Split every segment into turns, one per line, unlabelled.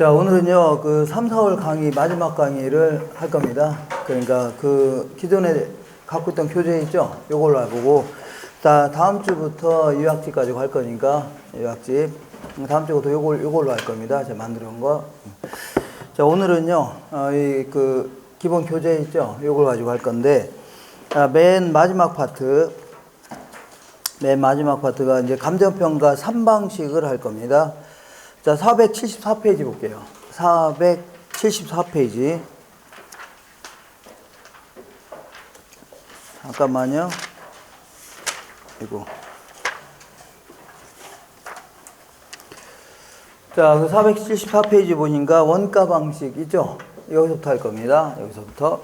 자, 오늘은요, 그 3, 4월 강의, 마지막 강의를 할 겁니다. 그러니까 그 기존에 갖고 있던 교재 있죠? 요걸로 해보고, 다음 주부터 유학집 가지고 할 거니까, 유학집. 다음 주부터 요걸로 할 겁니다. 제가 만들어 온 거. 자, 오늘은요, 기본 교재 있죠? 요걸 가지고 할 건데, 맨 마지막 파트가 이제 감정평가 3방식을 할 겁니다. 자, 474페이지 볼게요. 474페이지. 잠깐만요. 이거. 자, 그 474페이지 보니까 원가 방식 있죠? 여기서부터 할 겁니다. 여기서부터.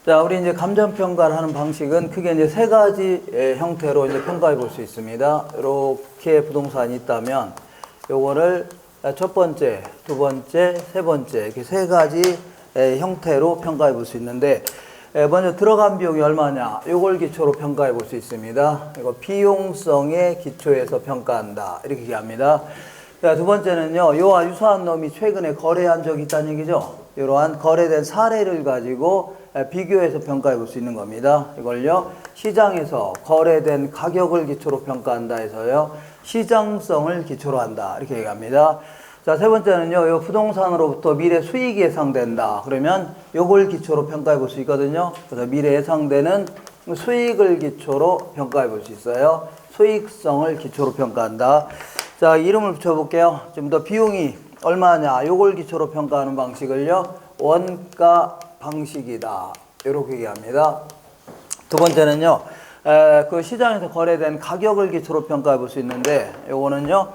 자, 우리 이제 감정평가를 하는 방식은 크게 이제 세 가지 형태로 이제 평가해 볼 수 있습니다. 이렇게 부동산이 있다면, 요거를 첫 번째, 두 번째, 세 번째, 이렇게 세 가지 형태로 평가해 볼 수 있는데, 먼저 들어간 비용이 얼마냐, 요걸 기초로 평가해 볼 수 있습니다. 이거 비용성의 기초에서 평가한다, 이렇게 얘기합니다. 자, 두 번째는요, 요와 유사한 놈이 최근에 거래한 적이 있다는 얘기죠. 이러한 거래된 사례를 가지고 비교해서 평가해 볼 수 있는 겁니다. 이걸요, 시장에서 거래된 가격을 기초로 평가한다 해서요, 시장성을 기초로 한다, 이렇게 얘기합니다. 자, 세 번째는요, 요 부동산으로부터 미래 수익이 예상된다. 그러면 요걸 기초로 평가해 볼 수 있거든요. 그래서 미래 예상되는 수익을 기초로 평가해 볼 수 있어요. 수익성을 기초로 평가한다. 자, 이름을 붙여볼게요. 좀 더 비용이 얼마냐, 요걸 기초로 평가하는 방식을요, 원가 방식이다, 이렇게 얘기합니다. 두 번째는요, 그 시장에서 거래된 가격을 기초로 평가해 볼 수 있는데, 요거는요,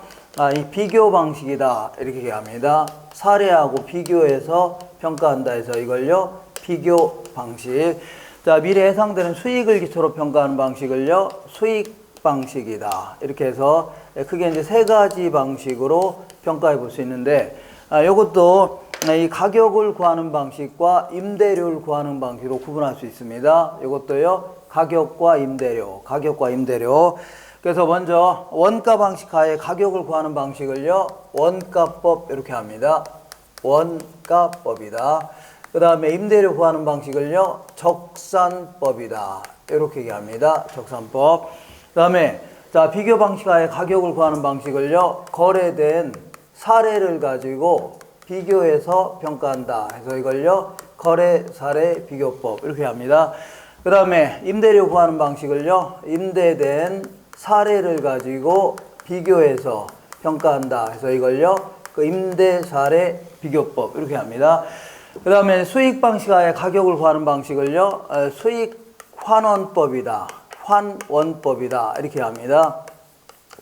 이 비교 방식이다, 이렇게 얘기합니다. 사례하고 비교해서 평가한다 해서 이걸요, 비교 방식. 자, 미래 예상되는 수익을 기초로 평가하는 방식을요, 수익 방식이다, 이렇게 해서 크게 이제 세 가지 방식으로 평가해 볼 수 있는데, 요것도 이 가격을 구하는 방식과 임대료를 구하는 방식으로 구분할 수 있습니다. 이것도요, 가격과 임대료. 그래서 먼저 원가 방식 하에 가격을 구하는 방식을요, 원가법, 이렇게 합니다. 원가법이다. 그 다음에 임대료 구하는 방식을요, 적산법이다, 이렇게 얘기합니다. 적산법. 그 다음에 자, 비교 방식 하에 가격을 구하는 방식을요, 거래된 사례를 가지고 비교해서 평가한다 해서 이걸요, 거래 사례 비교법, 이렇게 합니다. 그 다음에 임대료 구하는 방식을요, 임대된 사례를 가지고 비교해서 평가한다 해서 이걸요, 그 임대 사례 비교법, 이렇게 합니다. 그 다음에 수익 방식 하에 가격을 구하는 방식을요, 수익 환원법이다, 환원법이다, 이렇게 합니다.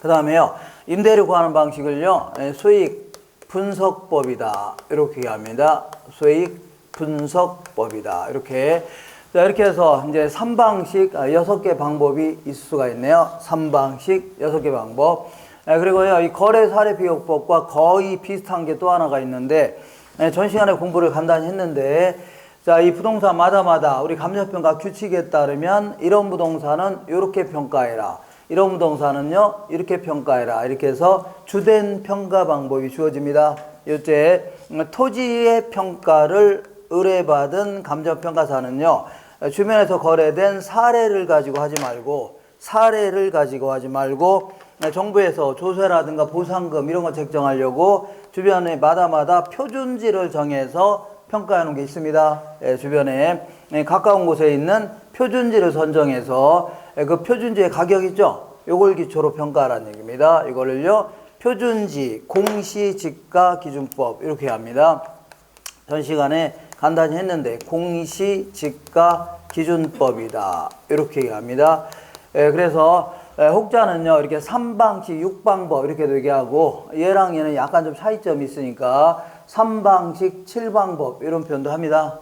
그 다음에요, 임대료 구하는 방식을요, 수익 분석법이다, 이렇게 합니다. 수익 분석법이다, 이렇게. 자, 이렇게 해서 이제 3방식 6개 방법이 있을 수가 있네요. 3방식 6개 방법. 그리고요, 이 거래 사례 비교법과 거의 비슷한 게 또 하나가 있는데, 전 시간에 공부를 간단히 했는데, 자, 이 부동산마다 우리 감정평가 규칙에 따르면 이런 부동산은 이렇게 평가해라, 이런 부동산은요, 이렇게 평가해라, 이렇게 해서 주된 평가 방법이 주어집니다. 요새 토지의 평가를 의뢰받은 감정평가사는요, 주변에서 거래된 사례를 가지고 하지 말고 정부에서 조세라든가 보상금 이런 거 책정하려고 주변에 마다마다 표준지를 정해서 평가하는 게 있습니다. 주변에 가까운 곳에 있는 표준지를 선정해서 그 표준지의 가격 있죠? 요걸 기초로 평가하라는 얘기입니다. 이거를요, 표준지 공시지가 기준법, 이렇게 합니다. 전 시간에 간단히 했는데 공시지가 기준법이다, 이렇게 얘기합니다. 그래서 혹자는요, 이렇게 3방식 6방법 이렇게도 얘기하고, 얘랑 얘는 약간 좀 차이점이 있으니까 3방식 7방법 이런 표현도 합니다.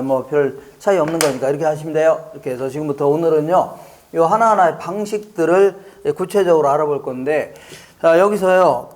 뭐 별 차이 없는 거니까 이렇게 하시면 돼요. 이렇게 해서 지금부터 오늘은요, 요 하나하나의 방식들을 구체적으로 알아볼 건데, 자, 여기서요,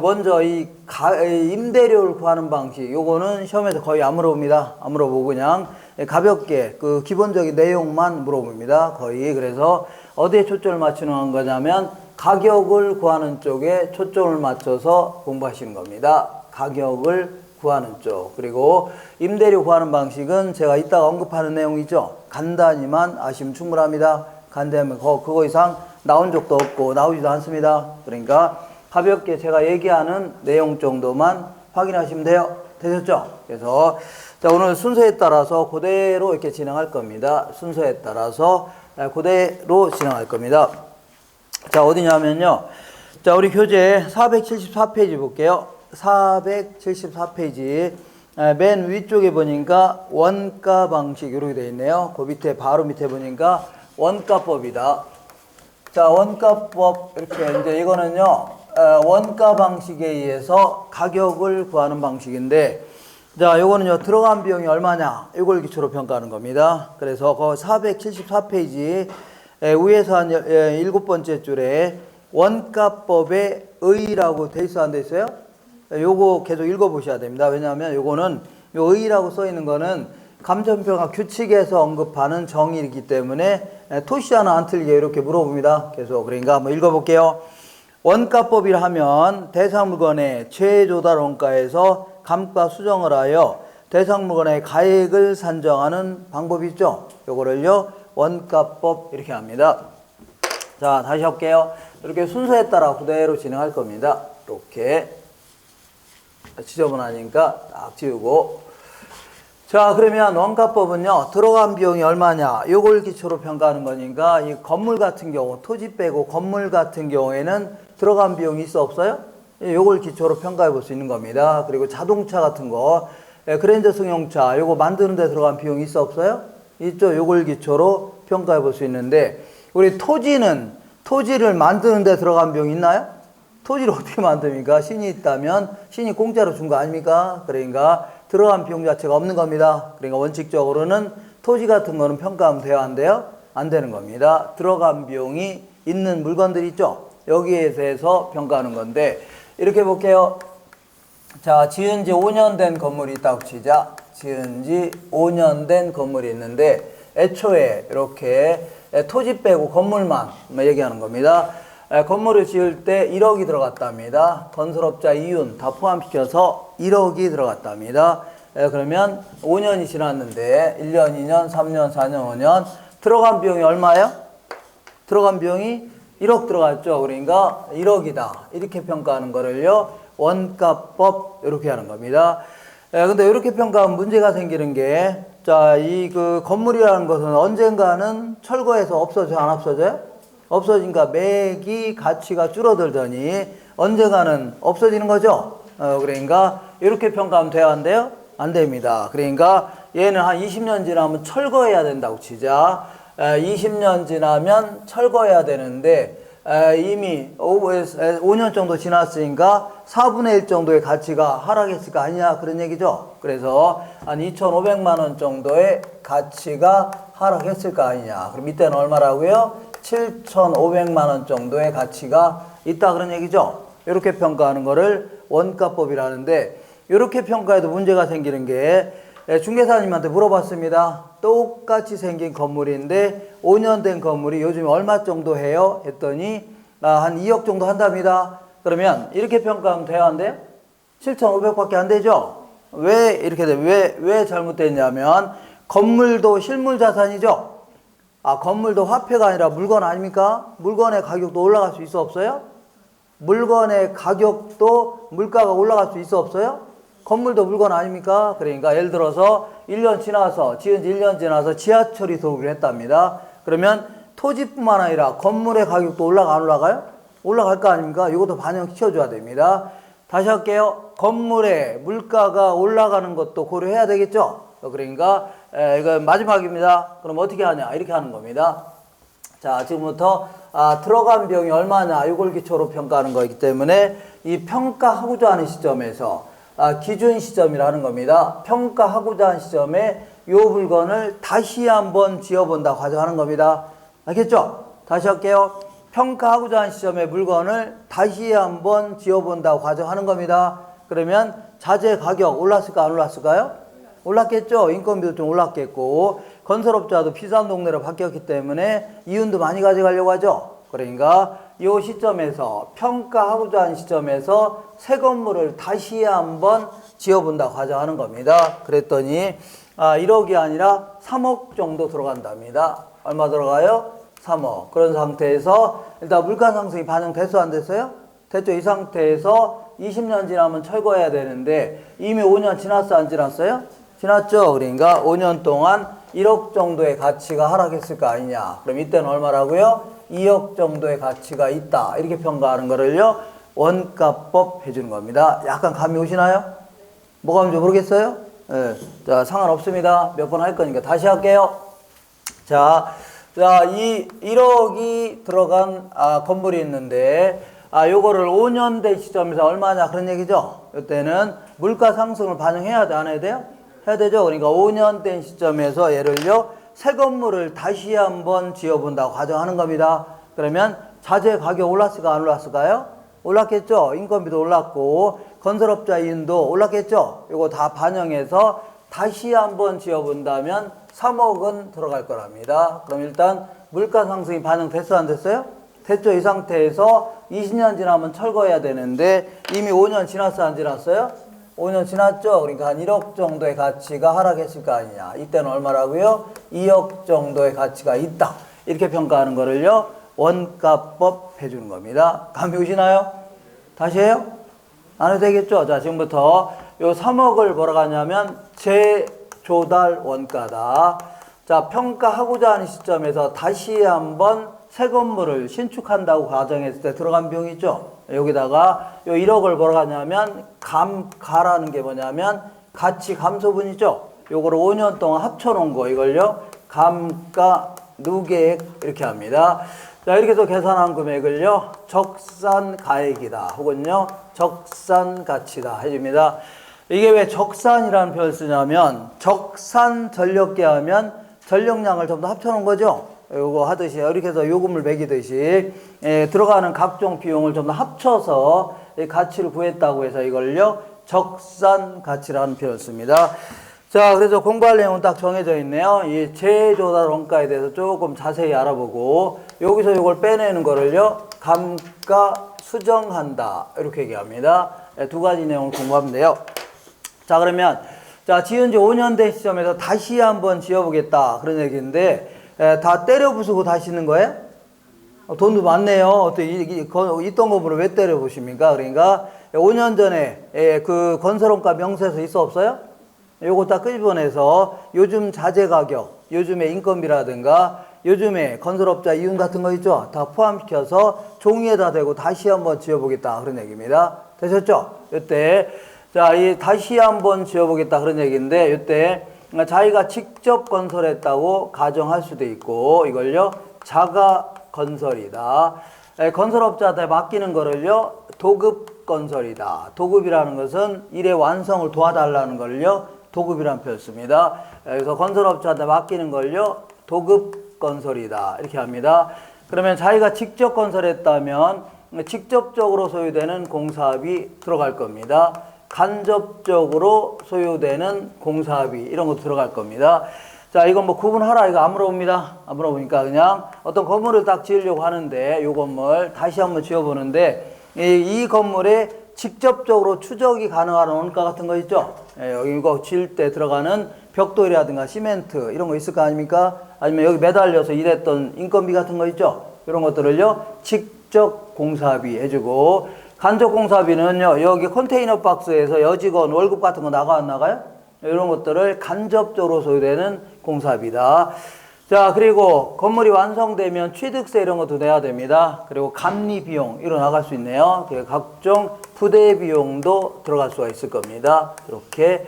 먼저 임대료를 구하는 방식, 요거는 시험에서 거의 안 물어봅니다. 안 물어보고 그냥 가볍게 기본적인 내용만 물어봅니다. 거의. 그래서 어디에 초점을 맞추는 거냐면 가격을 구하는 쪽에 초점을 맞춰서 공부하시는 겁니다. 가격을 구하는 쪽. 그리고 임대료 구하는 방식은 제가 이따가 언급하는 내용이죠. 간단히만 아시면 충분합니다. 간단하면 그거 이상 나온 적도 없고 나오지도 않습니다. 그러니까 가볍게 제가 얘기하는 내용 정도만 확인하시면 돼요. 되셨죠? 그래서 자, 오늘 순서에 따라서 그대로 이렇게 진행할 겁니다. 순서에 따라서 그대로 진행할 겁니다. 자, 어디냐면요. 자, 우리 교재 474페이지 볼게요. 474페이지. 맨 위쪽에 보니까 원가 방식 이렇게 되어 있네요. 그 밑에, 바로 밑에 보니까 원가법이다. 자, 원가법, 이렇게, 이제 이거는요, 원가 방식에 의해서 가격을 구하는 방식인데, 자, 요거는요, 들어간 비용이 얼마냐, 이걸 기초로 평가하는 겁니다. 그래서 그 474페이지 위에서 한 7번째 줄에 원가법의 의의라고 돼 있어, 안 돼 있어요? 요거 계속 읽어보셔야 됩니다. 왜냐하면 요거는, 요 의의라고 써 있는 거는 감정평가 규칙에서 언급하는 정의이기 때문에 토시 하나 안 틀리게 이렇게 물어봅니다. 계속. 그러니까 한번 읽어볼게요. 원가법이라 하면 대상 물건의 최조달 원가에서 감가 수정을 하여 대상 물건의 가액을 산정하는 방법이 있죠. 요거를요, 원가법 이렇게 합니다. 자, 다시 할게요. 이렇게 순서에 따라 그대로 진행할 겁니다. 이렇게 지저분하니까 딱 지우고. 자, 그러면 원가법은요, 들어간 비용이 얼마냐, 요걸 기초로 평가하는 거니까, 이 건물 같은 경우, 토지 빼고 건물 같은 경우에는 들어간 비용이 있어, 없어요? 요걸 기초로 평가해 볼 수 있는 겁니다. 그리고 자동차 같은 거, 그랜저 승용차, 요거 만드는 데 들어간 비용이 있어, 없어요? 있죠? 요걸 기초로 평가해 볼 수 있는데, 우리 토지를 만드는 데 들어간 비용이 있나요? 토지를 어떻게 만듭니까? 신이 있다면 신이 공짜로 준 거 아닙니까? 그러니까 들어간 비용 자체가 없는 겁니다. 그러니까 원칙적으로는 토지 같은 거는 평가하면 돼요, 안 돼요? 안 되는 겁니다. 들어간 비용이 있는 물건들 있죠? 여기에 대해서 평가하는 건데, 이렇게 볼게요. 자, 지은 지 5년 된 건물이 있다고 치자. 지은 지 5년 된 건물이 있는데, 애초에 이렇게 토지 빼고 건물만 얘기하는 겁니다. 건물을 지을 때 1억이 들어갔답니다. 건설업자 이윤 다 포함시켜서 1억이 들어갔답니다. 그러면 5년이 지났는데 1년, 2년, 3년, 4년, 5년 들어간 비용이 얼마예요? 들어간 비용이 1억 들어갔죠. 그러니까 1억이다. 이렇게 평가하는 거를요, 원가법 이렇게 하는 겁니다. 근데 이렇게 평가하면 문제가 생기는 게, 자, 이 그 건물이라는 것은 언젠가는 철거해서 없어져, 안 없어져요? 없어지니까 매기 가치가 줄어들더니 언젠가는 없어지는 거죠. 그러니까 이렇게 평가하면 돼야 한대요? 안 됩니다. 그러니까 얘는 한 20년 지나면 철거해야 된다고 치자. 20년 지나면 철거해야 되는데 이미 5년 정도 지났으니까 4분의 1 정도의 가치가 하락했을 거 아니냐, 그런 얘기죠. 그래서 한 2,500만 원 정도의 가치가 하락했을 거 아니냐. 그럼 이때는 얼마라고요? 7,500만 원 정도의 가치가 있다, 그런 얘기죠. 이렇게 평가하는 거를 원가법이라는데, 이렇게 평가해도 문제가 생기는 게, 중개사님한테 물어봤습니다. 똑같이 생긴 건물인데 5년 된 건물이 요즘 얼마 정도 해요? 했더니 한 2억 정도 한답니다. 그러면 이렇게 평가하면 돼요, 안 돼요? 7,500밖에 안 되죠. 왜 이렇게 돼? 왜 잘못됐냐면, 건물도 실물 자산이죠. 건물도 화폐가 아니라 물건 아닙니까? 물건의 가격도 올라갈 수 있어, 없어요? 물건의 가격도 물가가 올라갈 수 있어, 없어요? 건물도 물건 아닙니까? 그러니까 예를 들어서 1년 지나서, 지은 지 1년 지나서 지하철이 도입을 했답니다. 그러면 토지뿐만 아니라 건물의 가격도 올라가, 안 올라가요? 올라갈 거 아닙니까? 이것도 반영시켜줘야 됩니다. 다시 할게요. 건물의 물가가 올라가는 것도 고려해야 되겠죠? 그러니까 이거 마지막입니다. 그럼 어떻게 하냐, 이렇게 하는 겁니다. 자, 지금부터 들어간 비용이 얼마냐, 이걸 기초로 평가하는 거기 때문에 이 평가하고자 하는 시점에서 기준 시점이라는 겁니다. 평가하고자 하는 시점에 이 물건을 다시 한번 지어본다, 가정하는 겁니다. 알겠죠? 다시 할게요. 평가하고자 하는 시점에 물건을 다시 한번 지어본다고 가정하는 겁니다. 그러면 자재 가격 올랐을까, 안 올랐을까요? 올랐겠죠. 인건비도 좀 올랐겠고, 건설업자도 비싼 동네로 바뀌었기 때문에 이윤도 많이 가져가려고 하죠. 그러니까 이 시점에서 평가하고자 하는 시점에서 새 건물을 다시 한번 지어본다 가정하는 겁니다. 그랬더니 1억이 아니라 3억 정도 들어간답니다. 얼마 들어가요? 3억. 그런 상태에서 일단 물가 상승이 반영됐어 안 됐어요? 됐죠. 이 상태에서 20년 지나면 철거해야 되는데 이미 5년 지났어 안 지났어요? 지났죠. 그러니까 5년 동안 1억 정도의 가치가 하락했을 거 아니냐. 그럼 이때는 얼마라고요? 2억 정도의 가치가 있다. 이렇게 평가하는 거를요. 원가법 해주는 겁니다. 약간 감이 오시나요? 뭐가 뭔지 모르겠어요? 네. 자, 상관없습니다. 몇 번 할 거니까 다시 할게요. 자, 이 1억이 들어간 건물이 있는데 요거를 5년 된 시점에서 얼마냐 그런 얘기죠. 이때는 물가 상승을 반영해야 돼, 안 해야 돼요? 해야 되죠. 그러니까 5년 된 시점에서 얘를요 새 건물을 다시 한번 지어본다고 가정하는 겁니다. 그러면 자재 가격 올랐을까 안 올랐을까요? 올랐겠죠. 인건비도 올랐고 건설업자 이윤도 올랐겠죠. 이거 다 반영해서 다시 한번 지어본다면 3억은 들어갈 거랍니다. 그럼 일단 물가 상승이 반영됐어 안 됐어요? 됐죠. 이 상태에서 20년 지나면 철거해야 되는데 이미 5년 지났어 안 지났어요? 5년 지났죠. 그러니까 한 1억 정도의 가치가 하락했을 거 아니냐. 이때는 얼마라고요? 2억 정도의 가치가 있다. 이렇게 평가하는 거를요 원가법 해주는 겁니다. 감이 오시나요? 다시 해요? 안 해도 되겠죠. 자, 지금부터 요 3억을 뭐라 하냐면 재조달 원가다. 자, 평가하고자 하는 시점에서 다시 한번 새 건물을 신축한다고 가정했을 때 들어간 비용이 있죠. 여기다가 요 1억을 뭐라 하냐면 감가라는 게 뭐냐면 가치 감소분이죠. 요거를 5년 동안 합쳐놓은 거 이걸요 감가 누계액 이렇게 합니다. 자, 이렇게 해서 계산한 금액을요 적산가액이다 혹은요 적산가치다 해줍니다. 이게 왜 적산이라는 표현을 쓰냐면 적산 전력계 하면 전력량을 전부 다 합쳐놓은 거죠. 요거 하듯이 이렇게 해서 요금을 매기듯이 들어가는 각종 비용을 좀 더 합쳐서 가치를 구했다고 해서 이걸요 적산 가치라는 표현을 씁니다. 자, 그래서 공부할 내용은 딱 정해져 있네요. 이 재조달 원가에 대해서 조금 자세히 알아보고 여기서 이걸 빼내는 거를요 감가 수정한다 이렇게 얘기합니다. 두 가지 내용을 공부하면 돼요. 자, 그러면 자 지은 지 5년 된 시점에서 다시 한번 지어보겠다 그런 얘기인데 다 때려 부수고 다시 있는 거예요? 돈도 많네요. 어떻게 있던 건물을 왜 때려 부십니까? 그러니까 5년 전에 그 건설원가 명세서 있어 없어요? 요거 딱 끄집어내서 요즘 자재 가격, 요즘의 인건비라든가 요즘에 건설업자 이윤 같은 거 있죠? 다 포함시켜서 종이에다 대고 다시 한번 지어보겠다 그런 얘기입니다. 되셨죠? 이때 자, 이 다시 한번 지어보겠다 그런 얘기인데 이때 자기가 직접 건설했다고 가정할 수도 있고 이걸요 자가 건설이다. 건설업자한테 맡기는 거를요 도급 건설이다. 도급이라는 것은 일의 완성을 도와달라는 걸요 도급이라는 표현 씁니다. 그래서 건설업자한테 맡기는 걸요 도급 건설이다 이렇게 합니다. 그러면 자기가 직접 건설했다면 직접적으로 소유되는 공사비 들어갈 겁니다. 간접적으로 소요되는 공사비 이런 것도 들어갈 겁니다. 자, 이건 뭐 구분하라 이거 안 물어봅니다. 안 물어보니까 그냥 어떤 건물을 딱 지으려고 하는데 이 건물 다시 한번 지어보는데 이 건물에 직접적으로 추적이 가능한 원가 같은 거 있죠. 여기 이거 지을 때 들어가는 벽돌이라든가 시멘트 이런 거 있을 거 아닙니까? 아니면 여기 매달려서 일했던 인건비 같은 거 있죠. 이런 것들을요 직접 공사비 해주고 간접 공사비는요 여기 컨테이너 박스에서 여직원 월급 같은 거 나가 안 나가요? 이런 것들을 간접적으로 소유되는 공사비다. 자, 그리고 건물이 완성되면 취득세 이런 것도 내야 됩니다. 그리고 감리 비용 이런 나갈 수 있네요. 각종 부대 비용도 들어갈 수가 있을 겁니다. 이렇게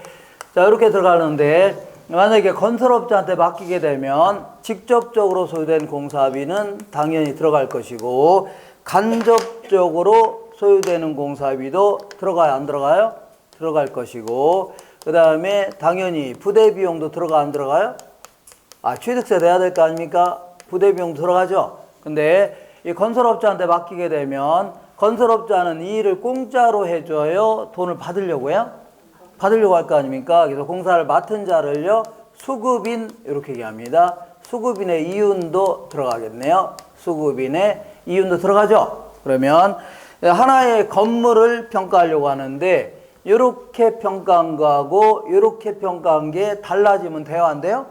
자 이렇게 들어가는데 만약에 건설업자한테 맡기게 되면 직접적으로 소유된 공사비는 당연히 들어갈 것이고 간접적으로 소유되는 공사비도 들어가요 안 들어가요? 들어갈 것이고 그 다음에 당연히 부대 비용도 들어가 안 들어가요? 취득세 내야 될 거 아닙니까? 부대 비용도 들어가죠. 근데 이 건설업자한테 맡기게 되면 건설업자는 이 일을 공짜로 해줘요? 돈을 받으려고요? 받으려고 할 거 아닙니까? 그래서 공사를 맡은 자를요 수급인 이렇게 얘기합니다. 수급인의 이윤도 들어가겠네요. 수급인의 이윤도 들어가죠. 그러면 하나의 건물을 평가하려고 하는데 이렇게 평가한 거하고 이렇게 평가한 게 달라지면 돼요, 안 돼요?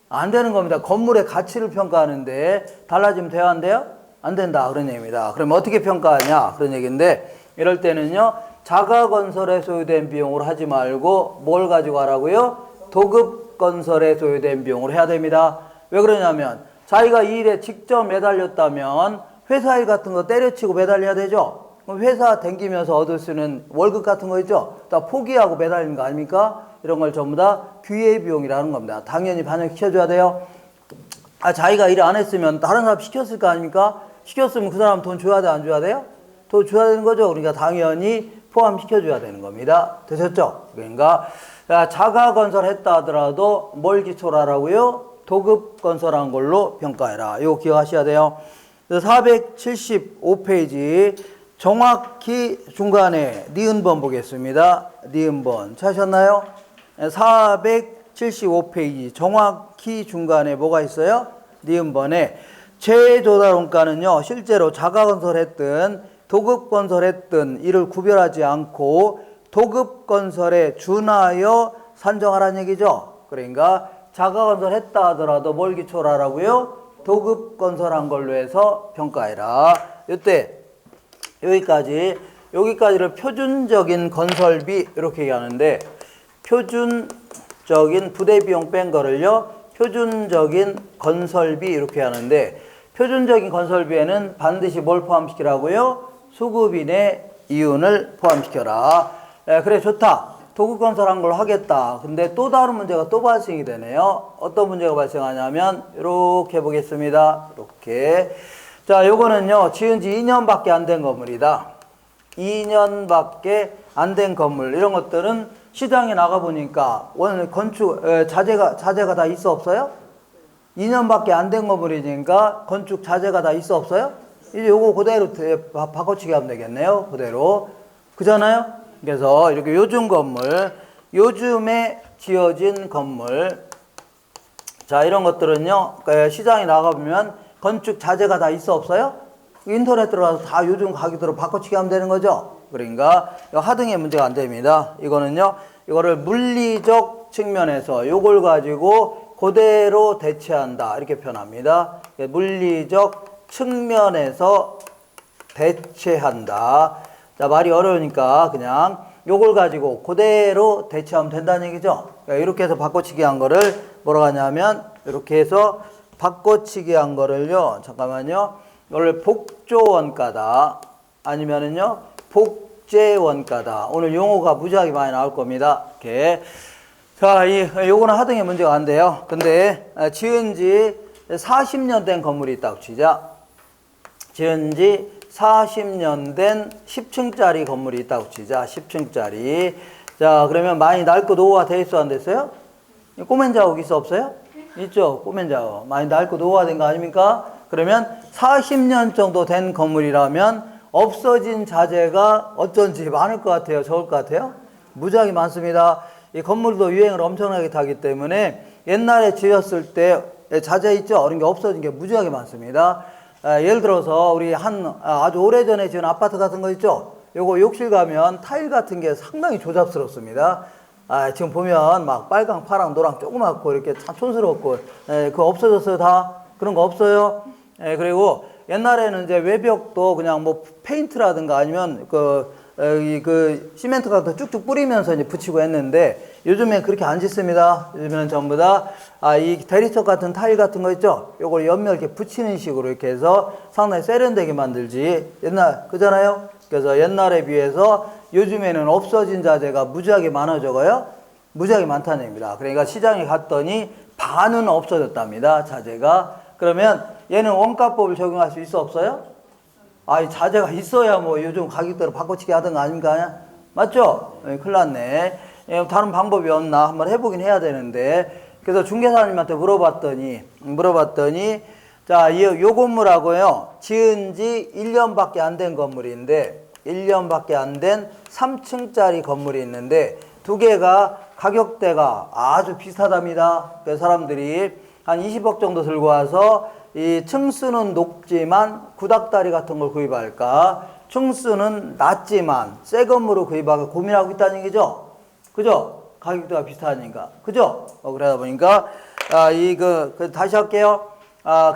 안 되는 겁니다. 건물의 가치를 평가하는데 달라지면 돼요, 안 돼요? 안 된다, 그런 얘기입니다. 그러면 어떻게 평가하냐, 그런 얘기인데, 이럴 때는요, 자가건설에 소요된 비용으로 하지 말고 뭘 가지고 하라고요? 도급건설에 소요된 비용으로 해야 됩니다. 왜 그러냐면 자기가 이 일에 직접 매달렸다면 회사 일 같은 거 때려치고 매달려야 되죠. 그럼 회사 댕기면서 얻을 수 있는 월급 같은 거 있죠. 다 포기하고 매달리는 거 아닙니까? 이런 걸 전부 다 기회 비용이라는 겁니다. 당연히 반영시켜줘야 돼요. 자기가 일 안 했으면 다른 사람 시켰을 거 아닙니까? 시켰으면 그 사람 돈 줘야 돼, 안 줘야 돼요? 돈 줘야 되는 거죠. 그러니까 당연히 포함시켜줘야 되는 겁니다. 되셨죠? 그러니까 자가건설 했다 하더라도 뭘 기초로 하라고요? 도급건설한 걸로 평가해라. 이거 기억하셔야 돼요. 475페이지 정확히 중간에 니은번 보겠습니다. 니은번 찾으셨나요? 475페이지 정확히 중간에 뭐가 있어요? 니은번에 재조달원가는요, 실제로 자가건설했든 도급건설했든 이를 구별하지 않고 도급건설에 준하여 산정하라는 얘기죠. 그러니까 자가건설했다 하더라도 뭘 기초로 하라고요? 도급건설한 걸로 해서 평가해라. 이때 여기까지를 표준적인 건설비 이렇게 얘기하는데, 표준적인 부대비용 뺀 거를요, 표준적인 건설비 이렇게 하는데, 표준적인 건설비에는 반드시 뭘 포함시키라고요? 수급인의 이윤을 포함시켜라. 그래, 좋다. 도급건설한 걸 하겠다. 근데 또 다른 문제가 또 발생이 되네요. 어떤 문제가 발생하냐면 이렇게 보겠습니다. 이렇게. 자, 요거는요, 지은 지 2년밖에 안 된 건물이다. 2년밖에 안 된 건물. 이런 것들은 시장에 나가보니까 오늘 건축, 자재가 다 있어 없어요? 2년밖에 안 된 건물이니까 건축 자재가 다 있어 없어요? 이제 요거 그대로 바꿔치기 하면 되겠네요. 그대로. 그잖아요? 그래서 이렇게 요즘 건물, 요즘에 지어진 건물. 자, 이런 것들은요, 시장에 나가보면 건축 자재가 다 있어 없어요? 인터넷 들어가서 다 요즘 가격대로 바꿔치기 하면 되는 거죠. 그러니까 하등의 문제가 안 됩니다. 이거는요, 이거를 물리적 측면에서 요걸 가지고 그대로 대체한다, 이렇게 표현합니다. 물리적 측면에서 대체한다. 자, 말이 어려우니까 그냥 요걸 가지고 그대로 대체하면 된다는 얘기죠. 이렇게 해서 바꿔치기 한 거를 뭐라고 하냐면, 이렇게 해서 바꿔치기 한 거를요, 잠깐만요, 이걸 복조원가다, 아니면은요, 복제원가다. 오늘 용어가 무지하게 많이 나올 겁니다. 이렇게. 자, 요거는 하등의 문제가 안 돼요. 근데 지은 지 40년 된 건물이 있다고 치자. 지은 지 40년 된 10층짜리 건물이 있다고 치자. 10층짜리. 자, 그러면 많이 낡고 노후화 돼 있어, 안 됐어요? 꼬맨 자국 있어 없어요? 있죠. 꼬맨 자국. 많이 낡고 노후화된 거 아닙니까? 그러면 40년 정도 된 건물이라면 없어진 자재가 어쩐지 많을 것 같아요? 적을 것 같아요? 무지하게 많습니다. 이 건물도 유행을 엄청나게 타기 때문에 옛날에 지었을 때 자재 있죠? 그런 게 없어진 게 무지하게 많습니다. 예를 들어서 우리 아주 오래전에 지은 아파트 같은 거 있죠? 요거 욕실 가면 타일 같은 게 상당히 조잡스럽습니다. 지금 보면 막 빨강, 파랑, 노랑 조그맣고 이렇게 참 촌스럽고, 그거 없어졌어요, 다? 그런 거 없어요? 그리고 옛날에는 이제 외벽도 그냥 뭐 페인트라든가 아니면 시멘트 같은 거 쭉쭉 뿌리면서 이제 붙이고 했는데, 요즘엔 그렇게 안 짓습니다. 요즘에는 전부 다, 이 대리석 같은 타일 같은 거 있죠? 요걸 옆면 이렇게 붙이는 식으로 이렇게 해서 상당히 세련되게 만들지. 그잖아요? 그래서 옛날에 비해서 요즘에는 없어진 자재가 무지하게 많아져가요? 무지하게 많다는 얘기입니다. 그러니까 시장에 갔더니 반은 없어졌답니다, 자재가. 그러면 얘는 원가법을 적용할 수 있어 없어요? 이 자재가 있어야 뭐 요즘 가격대로 바꿔치기 하던 거 아닙니까? 맞죠? 큰일 났네. 다른 방법이 없나 한번 해보긴 해야 되는데, 그래서 중개사님한테 물어봤더니 자, 요 건물하고요, 지은 지 1년밖에 안 된 건물인데, 1년밖에 안 된 3층짜리 건물이 있는데, 두 개가 가격대가 아주 비슷하답니다. 그래서 사람들이 한 20억 정도 들고 와서 이 층수는 높지만 구닥다리 같은 걸 구입할까? 층수는 낮지만 새 건물을 구입하고 고민하고 있다는 얘기죠. 그죠? 가격대가 비슷하니까. 그죠? 그러다 보니까, 다시 할게요.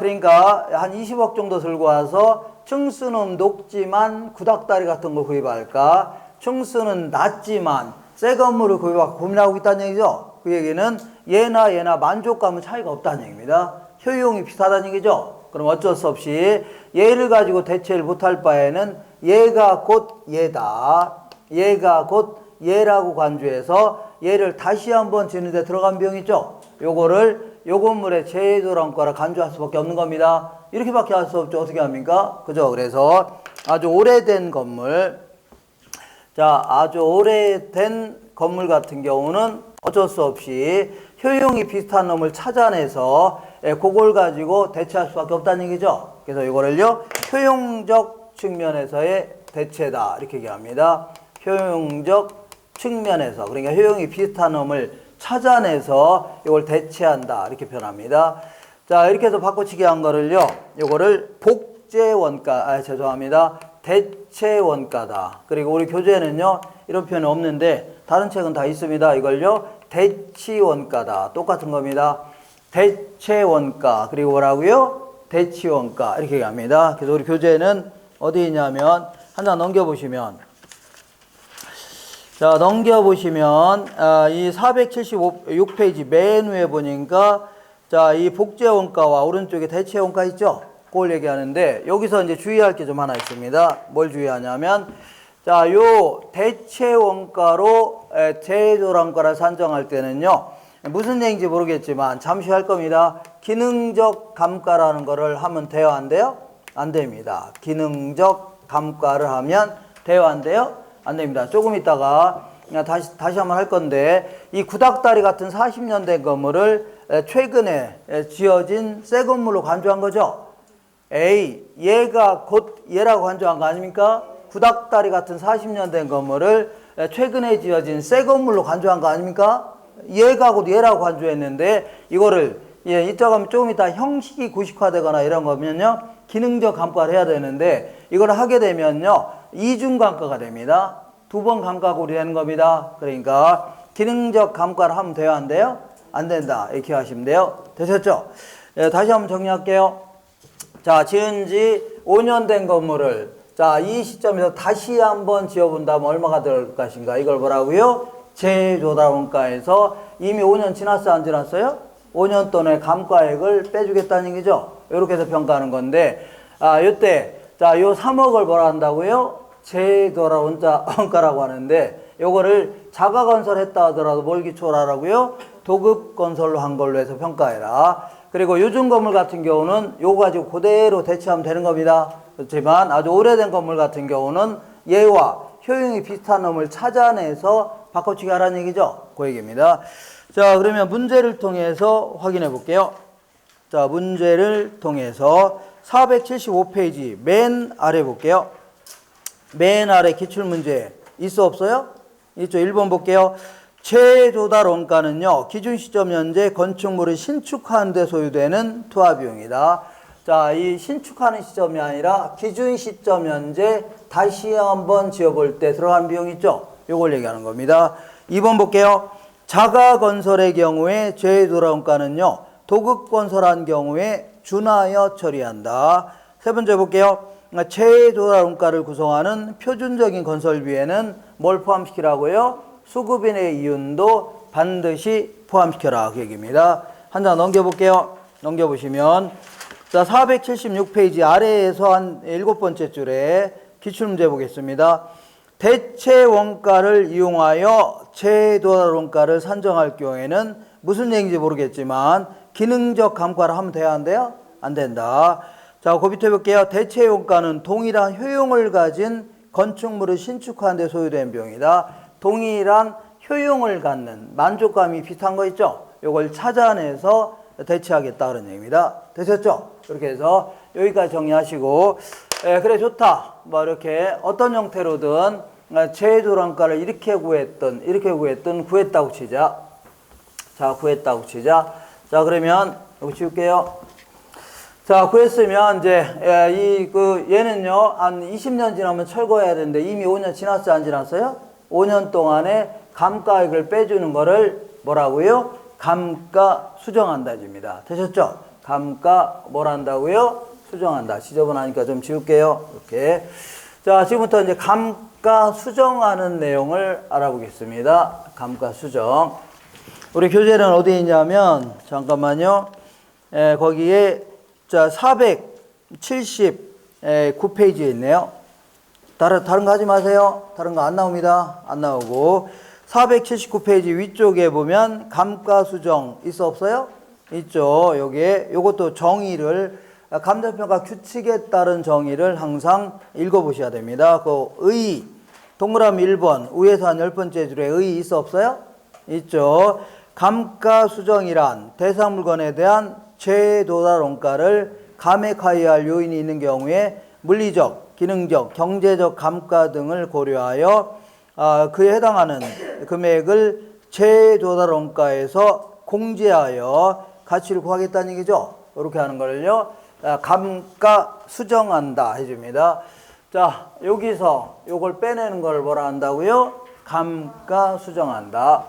그러니까 한 20억 정도 들고 와서 층수는 높지만 구닥다리 같은 걸 구입할까? 층수는 낮지만 새 건물을 구입하고 고민하고 있다는 얘기죠. 그 얘기는 얘나 만족감은 차이가 없다는 얘기입니다. 효용이 비슷하다는 얘기죠. 그럼 어쩔 수 없이 얘를 가지고 대체를 못할 바에는 얘가 곧 얘다. 얘가 곧 얘라고 간주해서 얘를 다시 한번 지는데 들어간 비용 있죠. 요거를 요 건물의 제도랑과라 간주할 수밖에 없는 겁니다. 이렇게밖에 할 수 없죠. 어떻게 합니까? 그죠? 그래서 아주 오래된 건물, 자, 아주 오래된 건물 같은 경우는 어쩔 수 없이 효용이 비슷한 놈을 찾아내서 그걸 가지고 대체할 수밖에 없다는 얘기죠. 그래서 이거를요, 효용적 측면에서의 대체다. 이렇게 얘기합니다. 효용적 측면에서, 그러니까 효용이 비슷한 놈을 찾아내서 이걸 대체한다. 이렇게 표현합니다. 자, 이렇게 해서 바꿔치기 한 거를요, 이거를 복제원가, 죄송합니다. 대체원가다. 그리고 우리 교재에는요, 이런 표현은 없는데, 다른 책은 다 있습니다. 이걸요, 대치원가다. 똑같은 겁니다. 대체원가. 그리고 뭐라고요? 대치원가. 이렇게 얘기합니다. 그래서 우리 교재는 어디 있냐면, 한 장 넘겨보시면, 자, 넘겨보시면, 이 476페이지 맨 위에 보니까, 자, 이 복제원가와 오른쪽에 대체원가 있죠? 그걸 얘기하는데, 여기서 이제 주의할 게 좀 하나 있습니다. 뭘 주의하냐면, 자, 요 대체원가로 제조랑가를 산정할 때는요, 무슨 얘기인지 모르겠지만, 잠시 할 겁니다. 기능적 감가라는 거를 하면 돼요, 안 돼요? 안 됩니다. 기능적 감가를 하면 돼요, 안 돼요? 안 됩니다. 조금 있다가 다시 한번 할 건데, 이 구닥다리 같은 40년 된 건물을 최근에 지어진 새 건물로 간주한 거죠. 얘가 곧 얘라고 간주한 거 아닙니까? 구닥다리 같은 40년 된 건물을 최근에 지어진 새 건물로 간주한 거 아닙니까? 얘가 곧 얘라고 간주했는데, 이거를 이따가 하면 조금 이따 형식이 구식화되거나 이런 거면요, 기능적 감가를 해야 되는데, 이걸 하게 되면요, 이중 감가가 됩니다. 두 번 감가고리 되는 겁니다. 그러니까 기능적 감가를 하면 돼요, 안 돼요? 안 된다. 이렇게 하시면 돼요. 되셨죠? 다시 한번 정리할게요. 자, 지은 지 5년 된 건물을, 자, 이 시점에서 다시 한번 지어본다면 얼마가 들 것인가? 이걸 뭐라고요? 제조다원가에서 이미 5년 지났어요, 안 지났어요? 5년 동안의 감가액을 빼주겠다는 얘기죠. 이렇게 해서 평가하는 건데, 요때, 자, 요 3억을 뭐라 한다고요? 제도라원가라고 하는데, 요거를 자가건설했다 하더라도 뭘 기초로 하라고요? 도급건설로 한 걸로 해서 평가해라. 그리고 요즘 건물 같은 경우는 요거 가지고 그대로 대체하면 되는 겁니다. 그렇지만 아주 오래된 건물 같은 경우는 얘와 효용이 비슷한 놈을 찾아내서 바꿔치기 하라는 얘기죠. 그 얘기입니다. 자, 그러면 문제를 통해서 확인해 볼게요. 자, 문제를 통해서 475페이지 맨 아래 볼게요. 맨 아래 기출문제 있어 없어요? 있죠. 1번 볼게요. 최조달 원가는요, 기준 시점 현재 건축물을 신축하는 데 소요되는 투하 비용이다. 자, 이 신축하는 시점이 아니라 기준 시점 현재 다시 한번 지어볼 때 들어간 비용 있죠? 요걸 얘기하는 겁니다. 2번 볼게요. 자가 건설의 경우에 최조달 원가는요, 도급 건설한 경우에 준하여 처리한다. 세 번째 볼게요. 최조달 원가를 구성하는 표준적인 건설비에는 뭘 포함시키라고요? 수급인의 이윤도 반드시 포함시켜라. 그 얘기입니다. 한 장 넘겨볼게요. 넘겨보시면, 자, 476페이지 아래에서 한 7번째 줄에 기출문제 보겠습니다. 대체 원가를 이용하여 최조달 원가를 산정할 경우에는 무슨 얘기인지 모르겠지만 기능적 감가를 하면 돼야 안 돼요? 안 된다. 자, 그 밑에 볼게요. 대체 원가는 동일한 효용을 가진 건축물을 신축하는 데 소요된 비용이다. 동일한 효용을 갖는 만족감이 비슷한 거 있죠? 이걸 찾아내서 대체하겠다 그런 얘기입니다. 되셨죠? 그렇게 해서 여기까지 정리하시고, 그래 좋다. 뭐 이렇게 어떤 형태로든 최조단가를 이렇게 구했던 구했다고 치자. 자, 구했다고 치자. 자, 그러면 여기 지울게요. 자, 구했으면 이제 얘는요 한 20년 지나면 철거해야 되는데 이미 5년 지났어요, 안 지났어요? 5년 동안에 감가액을 빼주는 거를 뭐라고요? 감가 수정한다 줍니다. 되셨죠? 감가 뭘 한다고요? 수정한다. 지저분하니까 좀 지울게요. 이렇게. 자, 지금부터 이제 감가 수정하는 내용을 알아보겠습니다. 감가 수정. 우리 교재는 어디에 있냐면 잠깐만요. 거기에 자 479페이지에 있네요. 다른 거 하지 마세요. 다른 거 안 나옵니다. 안 나오고 479페이지 위쪽에 보면 감가 수정 있어 없어요? 있죠. 여기에 요것도 정의를 감정평가 규칙에 따른 정의를 항상 읽어보셔야 됩니다. 그 의 동그라미 1번 위에서 한 10번째 줄에 의 있어 없어요? 있죠. 감가 수정이란 대상 물건에 대한 최도달 원가를 감액하여야 할 요인이 있는 경우에 물리적, 기능적, 경제적 감가 등을 고려하여 그에 해당하는 금액을 최도달 원가에서 공제하여 가치를 구하겠다는 얘기죠. 이렇게 하는 걸요. 감가 수정한다 해줍니다. 자, 여기서 요걸 빼내는 걸 뭐라 한다고요? 감가 수정한다.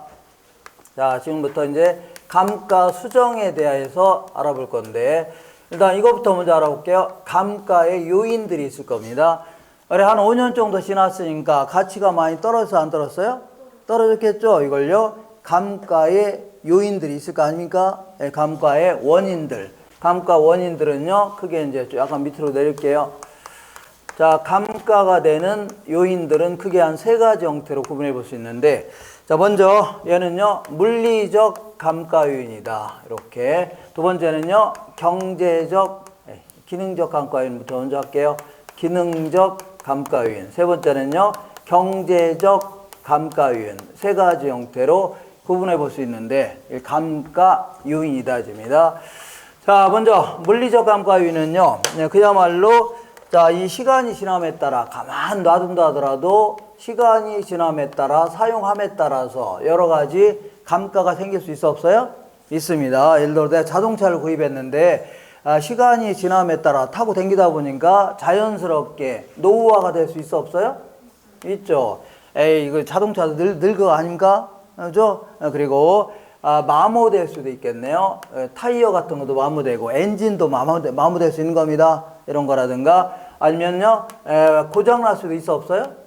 자, 지금부터 이제 감가 수정에 대해서 알아볼 건데 일단 이것부터 먼저 알아볼게요. 감가의 요인들이 있을 겁니다. 한 5년 정도 지났으니까 가치가 많이 떨어져서 안 떨어졌어요? 떨어졌겠죠? 이걸요. 감가의 요인들이 있을 거 아닙니까? 네, 감가의 원인들. 감가 원인들은요. 크게 이제 약간 밑으로 내릴게요. 자, 감가가 되는 요인들은 크게 한 3가지 형태로 구분해 볼 수 있는데 자, 먼저 얘는요. 물리적 감가 요인이다. 이렇게. 두 번째는요. 경제적, 기능적 감가 요인부터 먼저 할게요. 기능적 감가 요인. 세 번째는요. 경제적 감가 요인. 3가지 형태로 구분해 볼 수 있는데 감가 요인이다 줍니다. 자, 먼저 물리적 감가 요인은요. 그야말로 자, 이 시간이 지남에 따라 가만 놔둔다 하더라도 시간이 지남에 따라 사용함에 따라서 여러 가지 감가가 생길 수 있어 없어요? 있습니다. 예를 들어 내가 자동차를 구입했는데 시간이 지남에 따라 타고 다니다 보니까 자연스럽게 노후화가 될 수 있어 없어요? 있죠. 에이, 이거 자동차도 늙어 아닙니까? 그죠? 그리고 마모될 수도 있겠네요. 타이어 같은 것도 마모되고 엔진도 마모될 수 있는 겁니다. 이런 거라든가 아니면요 고장날 수도 있어 없어요?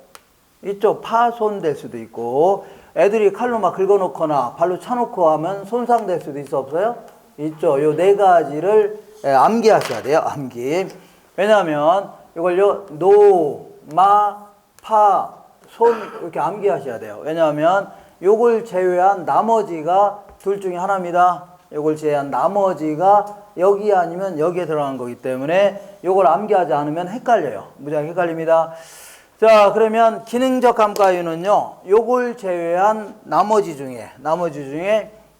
있죠. 파손될 수도 있고 애들이 칼로 막 긁어놓거나 발로 차놓고 하면 손상될 수도 있어 없어요? 있죠. 요 4가지를 암기하셔야 돼요. 암기. 왜냐하면 이걸요 노, 마, 파, 손 이렇게 암기하셔야 돼요. 왜냐하면 요걸 제외한 나머지가 둘 중에 하나입니다. 요걸 제외한 나머지가 여기 아니면 여기에 들어간 거기 때문에 요걸 암기하지 않으면 헷갈려요. 무지하게 헷갈립니다. 자, 그러면 기능적 감가율은요. 요걸 제외한 나머지 중에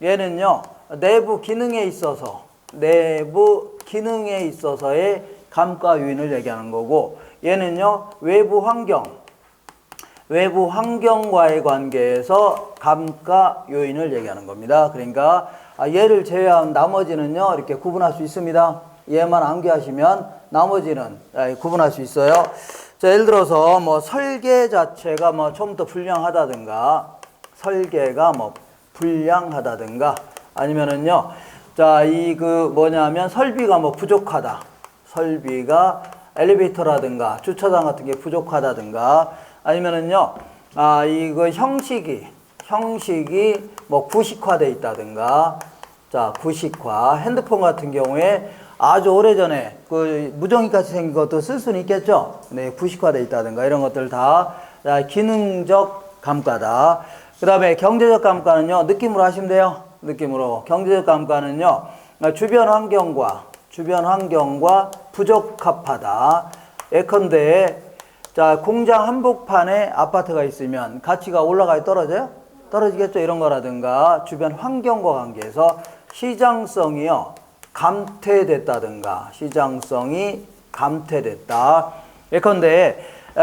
얘는요. 내부 기능에 있어서의 감가 요인을 얘기하는 거고 얘는요. 외부 환경과의 관계에서 감가 요인을 얘기하는 겁니다. 그러니까 얘를 제외한 나머지는요. 이렇게 구분할 수 있습니다. 얘만 암기하시면 나머지는 구분할 수 있어요. 자, 예를 들어서 뭐 설계 자체가 뭐 처음부터 불량하다든가 아니면은요. 자, 뭐냐면 설비가 뭐 부족하다. 설비가 엘리베이터라든가 주차장 같은 게 부족하다든가 아니면은요. 이거 형식이 뭐 구식화돼 있다든가. 자, 구식화. 핸드폰 같은 경우에 아주 오래전에 무전기같이 생긴 것도 쓸 수는 있겠죠. 네, 구식화돼 있다든가 이런 것들 다 기능적 감가다. 그 다음에 경제적 감가는요. 느낌으로 하시면 돼요. 느낌으로. 경제적 감가는요. 주변 환경과 부적합하다. 예컨대 자, 공장 한복판에 아파트가 있으면 가치가 올라가요? 떨어져요? 떨어지겠죠. 이런 거라든가 주변 환경과 관계에서 시장성이요. 감퇴됐다든가 시장성이 감퇴됐다. 예컨대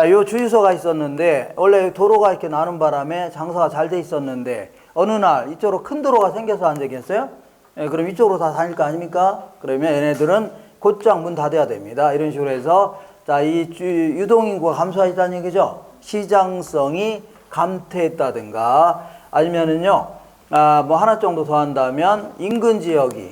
요 주유소가 있었는데 원래 도로가 이렇게 나는 바람에 장사가 잘 돼 있었는데 어느 날 이쪽으로 큰 도로가 생겨서 안 되겠어요? 그럼 이쪽으로 다 다닐 거 아닙니까? 그러면 얘네들은 곧장 문 닫아야 됩니다. 이런 식으로 해서 자, 이 유동인구가 감소하다는 얘기죠. 시장성이 감퇴했다든가 아니면은요, 뭐 하나 정도 더 한다면 인근 지역이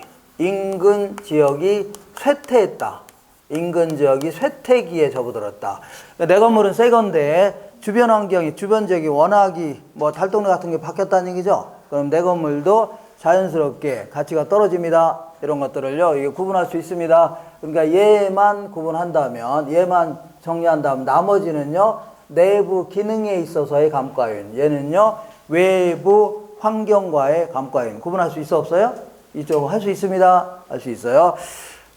쇠퇴했다. 인근 지역이 쇠퇴기에 접어들었다. 내 건물은 새 건데 주변 환경이, 주변 지역이 워낙이 뭐 달동네 같은 게 바뀌었다는 얘기죠. 그럼 내 건물도 자연스럽게 가치가 떨어집니다. 이런 것들을요, 이게 구분할 수 있습니다. 그러니까 얘만 구분한다면, 얘만 정리한다면 나머지는요, 내부 기능에 있어서의 감가요인. 얘는요, 외부 환경과의 감가요인. 구분할 수 있어 없어요? 이쪽 할 수 있습니다. 할 수 있어요.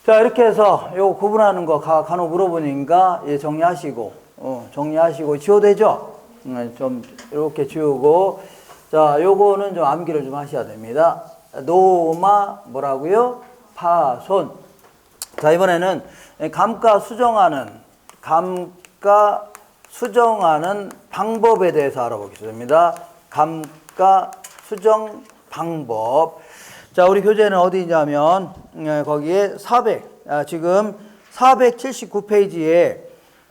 자, 이렇게 해서 요 구분하는 거 간혹 물어보니까 예, 정리하시고 지워도 되죠? 좀 이렇게 지우고. 자, 요거는 좀 암기를 좀 하셔야 됩니다. 노마 뭐라고요? 파손. 자, 이번에는 감가 수정하는 방법에 대해서 알아보겠습니다. 감가 수정 방법. 자, 우리 교재는 어디 있냐면 거기에 지금 479페이지에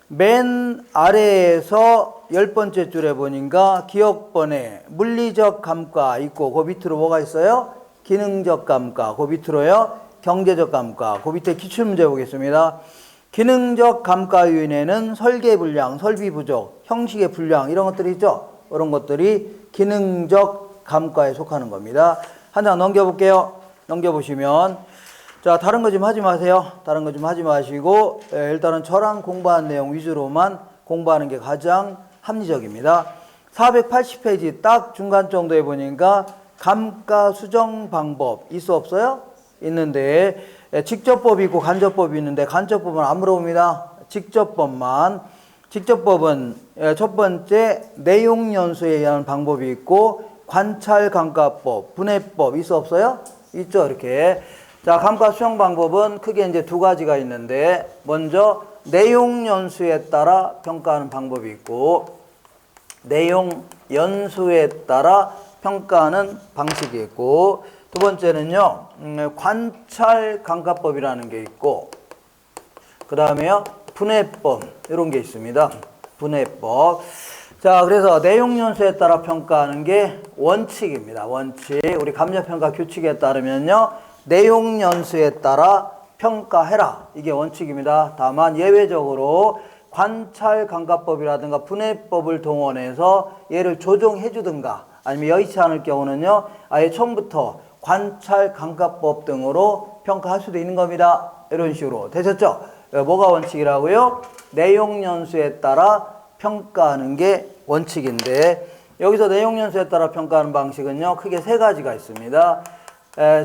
맨 아래에서 10번째 줄에 보니까 기억번에 물리적 감가 있고 그 밑으로 뭐가 있어요? 기능적 감가. 그 밑으로요, 경제적 감가. 그 밑에 기출문제 보겠습니다. 기능적 감가 요인에는 설계 불량, 설비 부족, 형식의 불량 이런 것들이 있죠. 이런 것들이 기능적 감가에 속하는 겁니다. 한 장 넘겨볼게요. 넘겨보시면 자, 다른 거 좀 하지 마세요. 다른 거 좀 하지 마시고 일단은 저랑 공부한 내용 위주로만 공부하는 게 가장 합리적입니다. 480페이지 딱 중간 정도에 보니까 감가 수정 방법 있어 없어요? 있는데 직접법이 있고 간접법이 있는데 간접법은 안 물어봅니다. 직접법은 첫 번째 내용 연수에 의한 방법이 있고 관찰 감가법, 분해법 있어 없어요? 있죠. 이렇게. 자, 감가 수정 방법은 크게 이제 두 가지가 있는데 먼저 내용 연수에 따라 평가하는 방법이 있고 내용 연수에 따라 평가하는 방식이 있고 두 번째는요, 관찰 감가법이라는 게 있고 그 다음에요, 분해법 이런 게 있습니다. 분해법. 자, 그래서 내용 연수에 따라 평가하는 게 원칙입니다. 원칙. 우리 감정평가 규칙에 따르면요, 내용 연수에 따라 평가해라. 이게 원칙입니다. 다만 예외적으로 관찰 감가법이라든가 분해법을 동원해서 얘를 조정해 주든가 아니면 여의치 않을 경우는요, 아예 처음부터 관찰 감가법 등으로 평가할 수도 있는 겁니다. 이런 식으로. 되셨죠? 뭐가 원칙이라고요? 내용 연수에 따라 평가하는 게 원칙인데 여기서 내용 연수에 따라 평가하는 방식은요, 크게 세 가지가 있습니다.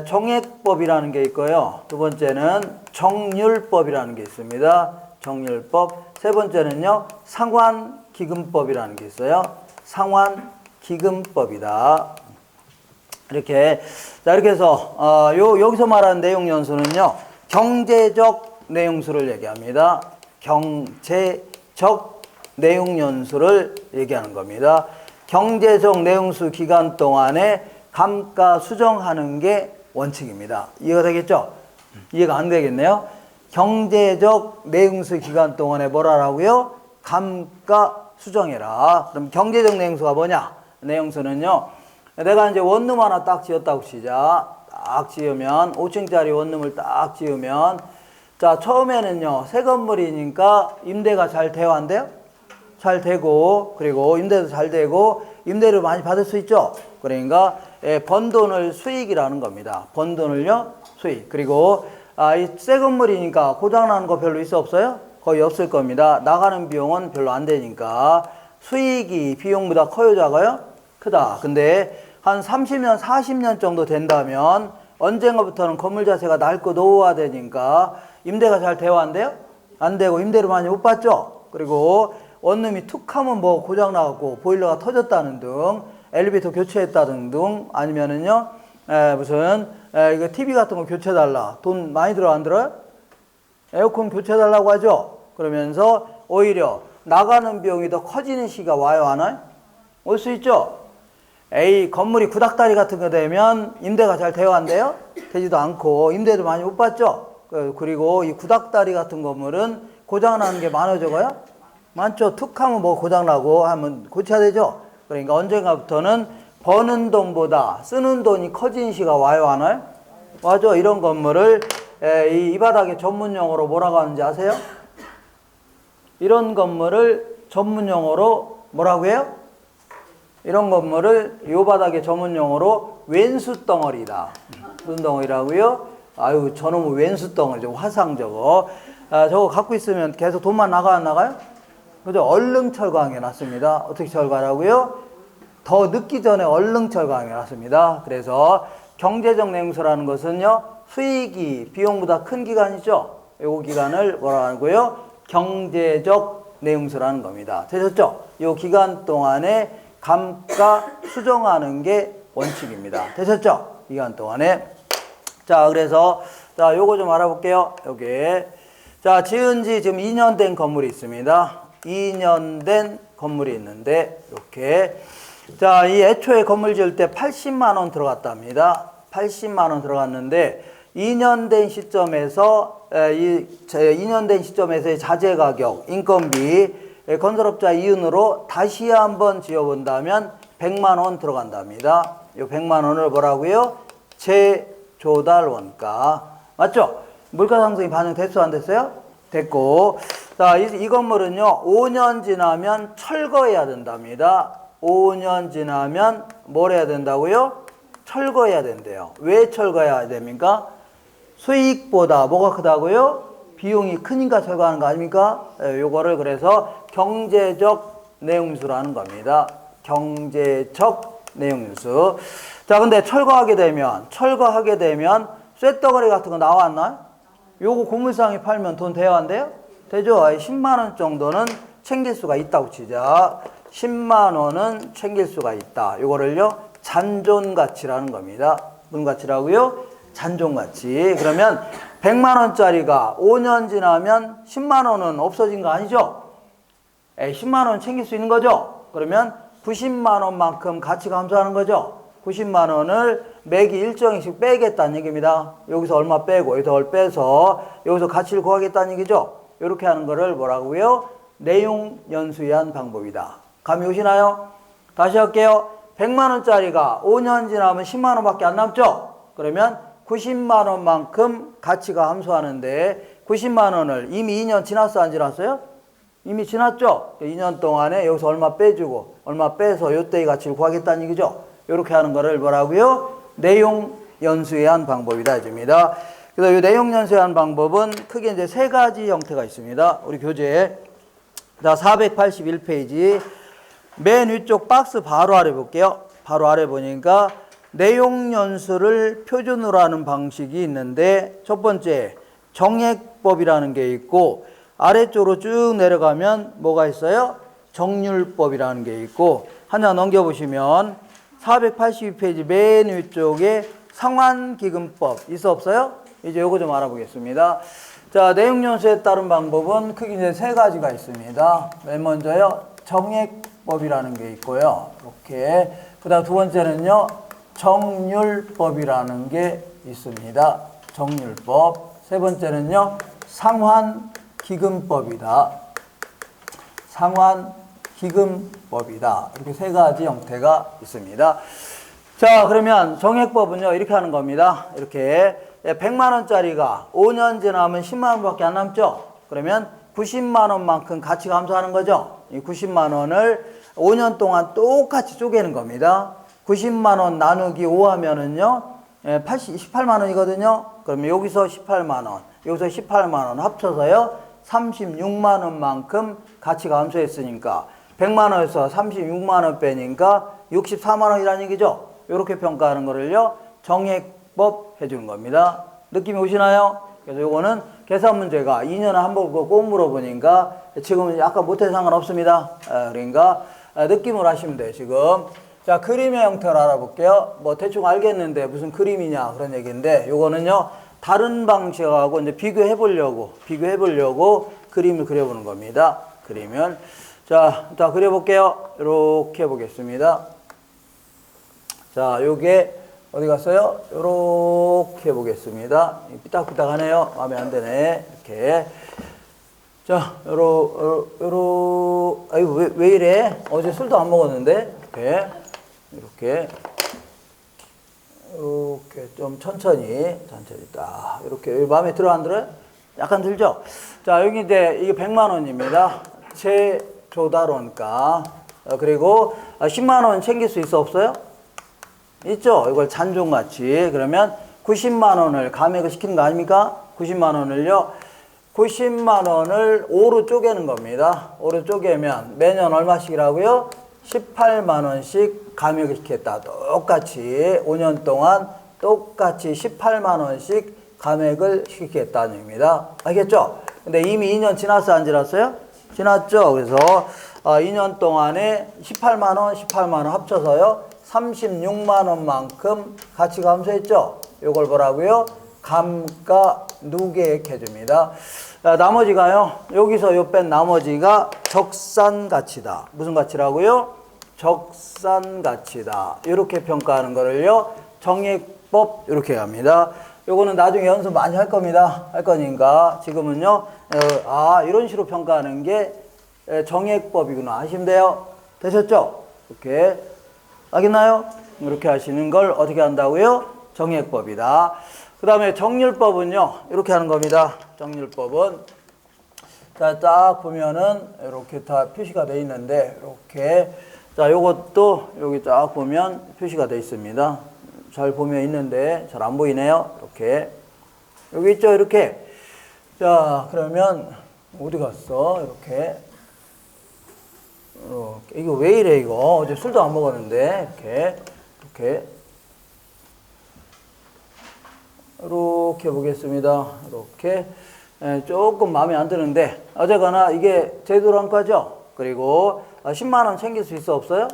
정액법이라는 게 있고요. 두 번째는 정률법이라는 게 있습니다. 정률법. 세 번째는요, 상환기금법이라는 게 있어요. 상환기금법이다. 이렇게. 자, 이렇게 해서 여기서 말하는 내용 연수는요, 경제적 내용수를 얘기합니다. 경제적 내용 연수를 얘기하는 겁니다. 경제적 내용수 기간 동안에 감가 수정하는 게 원칙입니다. 이해가 되겠죠? 이해가 안 되겠네요. 경제적 내용수 기간 동안에 뭐라라고요? 감가 수정해라. 그럼 경제적 내용수가 뭐냐? 내용수는요, 내가 이제 원룸 하나 딱 지었다고 치자. 딱 지으면 5층짜리 원룸을 딱 지으면 자, 처음에는요, 새 건물이니까 임대가 잘 돼야 한대요. 잘 되고, 그리고 임대도 잘 되고, 임대를 많이 받을 수 있죠. 그러니까 번 돈을 수익이라는 겁니다. 번 돈을요, 수익. 그리고 이 새 건물이니까 고장나는 거 별로 있어 없어요? 거의 없을 겁니다. 나가는 비용은 별로 안 되니까 수익이 비용보다 커요, 작아요? 크다. 근데 한 30년, 40년 정도 된다면 언젠가부터는 건물 자체가 낡고 노후화되니까 임대가 잘 돼야 한대요? 안 되고 임대를 많이 못 받죠. 그리고 원룸이 툭 하면 뭐 고장 나갖고 보일러가 터졌다는 등, 엘리베이터 교체했다는 등, 아니면은요, 이거 TV 같은 거 교체해달라. 돈 많이 들어, 안 들어요? 에어컨 교체해달라고 하죠? 그러면서 오히려 나가는 비용이 더 커지는 시기가 와요, 안 와요? 올 수 있죠? 건물이 구닥다리 같은 거 되면 임대가 잘 되어 한대요? 되지도 않고, 임대도 많이 못 받죠? 그리고 이 구닥다리 같은 건물은 고장나는 게 많아 적어요? 많죠. 툭 하면 뭐 고장나고 하면 고쳐야 되죠. 그러니까 언젠가부터는 버는 돈보다 쓰는 돈이 커진 시가 와요, 안 와요? 맞아. 이런 건물을 이 바닥에 전문용어로 뭐라고 하는지 아세요? 이런 건물을 전문용어로 뭐라고 해요? 이런 건물을 이 바닥에 전문용어로 왼수덩어리다. 무슨 덩어리라고요? 아유, 저놈은 왼수덩어리죠. 화상 저거. 저거 갖고 있으면 계속 돈만 나가 안 나가요? 그죠? 얼른 철거하게 놨습니다. 어떻게 철거하라고요? 더 늦기 전에 얼른 철거하게 놨습니다. 그래서 경제적 내용서라는 것은요, 수익이 비용보다 큰 기간이죠. 요 기간을 뭐라 하고요? 경제적 내용서라는 겁니다. 되셨죠? 요 기간 동안에 감가 수정하는 게 원칙입니다. 되셨죠? 기간 동안에. 자, 그래서 자, 요거 좀 알아볼게요. 요게. 자, 지은 지 지금 2년 된 건물이 있습니다. 2년 된 건물이 있는데 이렇게. 자, 이 애초에 건물 지을 때 80만 원 들어갔답니다. 80만 원 들어갔는데 2년 된 시점에서 2년 된 시점에서의 자재 가격, 인건비, 건설업자 이윤으로 다시 한번 지어본다면 100만 원 들어간답니다. 이 100만 원을 뭐라고요? 재조달 원가. 맞죠? 물가 상승이 반영됐어, 안 됐어요? 됐고. 자, 이 건물은요, 5년 지나면 철거해야 된답니다. 5년 지나면 뭘 해야 된다고요? 철거해야 된대요. 왜 철거해야 됩니까? 수익보다 뭐가 크다고요? 비용이 크니까 철거하는 거 아닙니까? 요거를 그래서 경제적 내용수라는 겁니다. 경제적 내용수. 자, 근데 철거하게 되면 쇳덩어리 같은 거 나와 안 나요? 요거 고물상에 팔면 돈 돼요, 안 돼요? 되죠? 10만 원 정도는 챙길 수가 있다고 치자. 10만 원은 챙길 수가 있다. 요거를요, 잔존가치라는 겁니다. 무슨 가치라고요? 잔존가치. 그러면 100만 원짜리가 5년 지나면 10만 원은 없어진 거 아니죠? 10만 원 챙길 수 있는 거죠? 그러면 90만 원만큼 가치가 감소하는 거죠? 90만 원을 매기 일정씩 빼겠다는 얘기입니다. 여기서 얼마 빼고 여기서 얼마 빼서 여기서 가치를 구하겠다는 얘기죠? 이렇게 하는 거를 뭐라고요? 내용 연수에 한 방법이다. 감이 오시나요? 다시 할게요. 100만 원짜리가 5년 지나면 10만 원밖에 안 남죠? 그러면 90만 원만큼 가치가 감소하는데 90만 원을 이미 2년 지났어, 안 지났어요? 이미 지났죠? 2년 동안에 여기서 얼마 빼주고 얼마 빼서 요때의 가치를 구하겠다는 얘기죠? 이렇게 하는 거를 뭐라고요? 내용 연수에 한 방법이다 해줍니다. 그래서 이 내용 연수에 한 방법은 크게 이제 세 가지 형태가 있습니다. 우리 교재에. 자, 481페이지. 맨 위쪽 박스 바로 아래 볼게요. 바로 아래 보니까 내용 연수를 표준으로 하는 방식이 있는데 첫 번째 정액법이라는 게 있고 아래쪽으로 쭉 내려가면 뭐가 있어요? 정률법이라는 게 있고 하나 넘겨보시면 482페이지 맨 위쪽에 상환기금법 있어 없어요? 이제 요거 좀 알아보겠습니다. 자, 내용 연수에 따른 방법은 크게 이제 세 가지가 있습니다. 맨 먼저요, 정액법이라는 게 있고요. 이렇게. 그 다음 두 번째는요, 정률법이라는 게 있습니다. 정률법. 세 번째는요, 상환기금법이다. 상환기금법이다. 이렇게 세 가지 형태가 있습니다. 자, 그러면 정액법은요, 이렇게 하는 겁니다. 이렇게 100만 원짜리가 5년 지나면 10만 원밖에 안 남죠? 그러면 90만 원만큼 가치가 감소하는 거죠? 이 90만 원을 5년 동안 똑같이 쪼개는 겁니다. 90만 원 나누기 5 하면은요, 18만 원이거든요? 그러면 여기서 18만 원, 여기서 18만 원 합쳐서요, 36만 원만큼 가치가 감소했으니까 100만 원에서 36만 원 빼니까 64만 원이라는 얘기죠? 이렇게 평가하는 거를요, 정액법 해주는 겁니다. 느낌이 오시나요? 그래서 요거는 계산 문제가 2년에 한 번 꼭 물어보니까 지금은 약간 못해도 상관없습니다. 그러니까 느낌으로 하시면 돼요, 지금. 자, 그림의 형태를 알아볼게요. 뭐 대충 알겠는데 무슨 그림이냐 그런 얘기인데 요거는요, 다른 방식하고 이제 비교해 보려고 그림을 그려보는 겁니다. 그림을. 자, 그려볼게요. 이렇게 해보겠습니다. 자, 요게 어디 갔어요? 요렇게 보겠습니다. 삐딱삐딱하네요. 마음에 안 드네. 이렇게. 자, 아이고, 왜 이래? 어제 술도 안 먹었는데? 이렇게 좀 천천히 딱. 이렇게. 마음에 들어, 안 들어요? 약간 들죠? 자, 여기 이제 이게 100만 원입니다. 최조달원가. 그리고 10만 원 챙길 수 있어, 없어요? 있죠? 이걸 잔존가치. 그러면 90만 원을 감액을 시키는 거 아닙니까? 90만 원을요. 90만 원을 5로 쪼개는 겁니다. 5로 쪼개면 매년 얼마씩이라고요? 18만 원씩 감액을 시켰다. 똑같이 5년 동안 똑같이 18만 원씩 감액을 시키겠다는 얘기입니다. 알겠죠? 근데 이미 2년 지났어요? 안 지났어요? 지났죠? 그래서 2년 동안에 18만 원, 18만 원 합쳐서요. 36만 원만큼 가치 감소했죠? 요걸 뭐라고요? 감가 누계액 해줍니다. 나머지가요. 여기서 요 뺀 나머지가 적산가치다. 무슨 가치라고요? 적산가치다. 이렇게 평가하는 거를요. 정액법 이렇게 합니다. 요거는 나중에 연습 많이 할 겁니다. 할 거니까 지금은요. 이런 식으로 평가하는 게 정액법이구나 하시면 돼요. 되셨죠? 이렇게. 알겠나요? 이렇게 하시는 걸 어떻게 한다고요? 정액법이다. 그 다음에 정률법은요. 이렇게 하는 겁니다. 정률법은 자, 딱 보면은 이렇게 다 표시가 되어 있는데 이렇게 자, 요것도 여기 딱 보면 표시가 되어 있습니다. 잘 보면 있는데 잘 안 보이네요. 이렇게 여기 있죠? 이렇게. 자, 그러면 어디 갔어? 이렇게. 이거 왜 이래, 이거? 어제 술도 안 먹었는데, 이렇게 보겠습니다. 이렇게. 조금 마음에 안 드는데, 어쨌거나 이게 제대로 한 거죠? 그리고 10만원 챙길 수 있어, 없어요?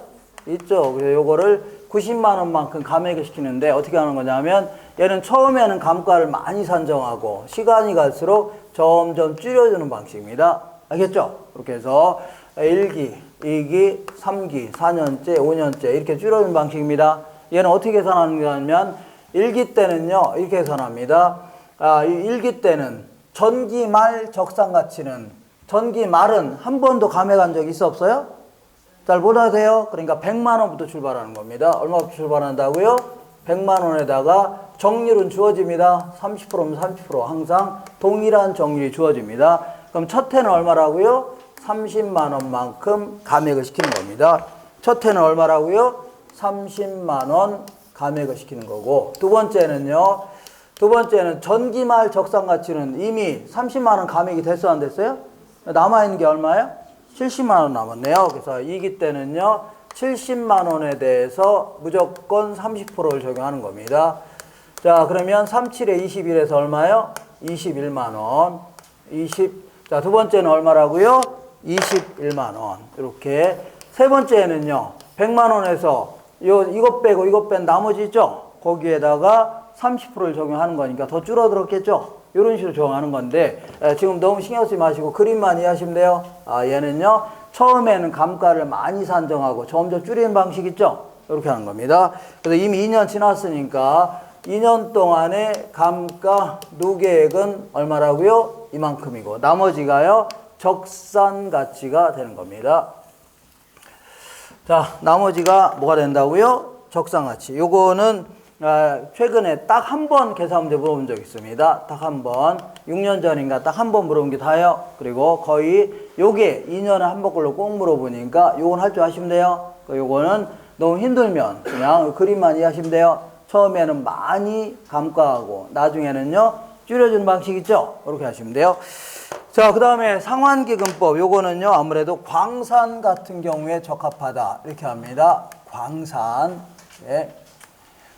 있죠. 그래서 요거를 90만원만큼 감액을 시키는데, 어떻게 하는 거냐면, 얘는 처음에는 감가를 많이 산정하고, 시간이 갈수록 점점 줄여주는 방식입니다. 알겠죠? 이렇게 해서, 1기, 2기, 3기, 4년째, 5년째 이렇게 줄여주는 방식입니다. 얘는 어떻게 계산하는 거냐면 1기 때는요. 이렇게 계산합니다. 1기 때는 전기 말 적산가치는 전기 말은 한 번도 감액한 적 있어 없어요? 잘 못하세요? 그러니까 100만 원부터 출발하는 겁니다. 얼마부터 출발한다고요? 100만 원에다가 정률은 주어집니다. 30%면 30% 항상 동일한 정률이 주어집니다. 그럼 첫 해는 얼마라고요? 30만 원만큼 감액을 시키는 겁니다. 첫 해는 얼마라고요? 30만 원 감액을 시키는 거고 두 번째는요. 두 번째는 전기말 적산가치는 이미 30만 원 감액이 됐어 안 됐어요? 남아있는 게 얼마예요? 70만 원 남았네요. 그래서 2기 때는요. 70만 원에 대해서 무조건 30%를 적용하는 겁니다. 자, 그러면 37에 21에서 얼마예요? 21만 원. 자, 두 번째는 얼마라고요? 21만 원. 이렇게. 세 번째는요. 100만 원에서 이것 빼고 이것 뺀 나머지 있죠? 거기에다가 30%를 적용하는 거니까 더 줄어들었겠죠? 이런 식으로 적용하는 건데 지금 너무 신경 쓰지 마시고 그림만 이해하시면 돼요. 얘는요. 처음에는 감가를 많이 산정하고 점점 줄이는 방식 있죠? 이렇게 하는 겁니다. 그래서 이미 2년 지났으니까 2년 동안의 감가 누계액은 얼마라고요? 이만큼이고 나머지가요. 적산 가치가 되는 겁니다. 자, 나머지가 뭐가 된다고요? 적산 가치. 요거는 최근에 딱 한 번 계산 문제 물어본 적 있습니다. 딱 한 번. 6년 전인가 딱 한 번 물어본 게 다예요. 그리고 거의 요게 2년에 한 번꼴로 꼭 물어보니까 요건 할 줄 아시면 돼요. 요거는 너무 힘들면 그냥 그림만 이해하시면 돼요. 처음에는 많이 감가하고 나중에는요. 줄여주는 방식 있죠? 이렇게 하시면 돼요. 자, 그 다음에 상환기금법. 요거는요, 아무래도 광산 같은 경우에 적합하다. 이렇게 합니다. 광산. 예.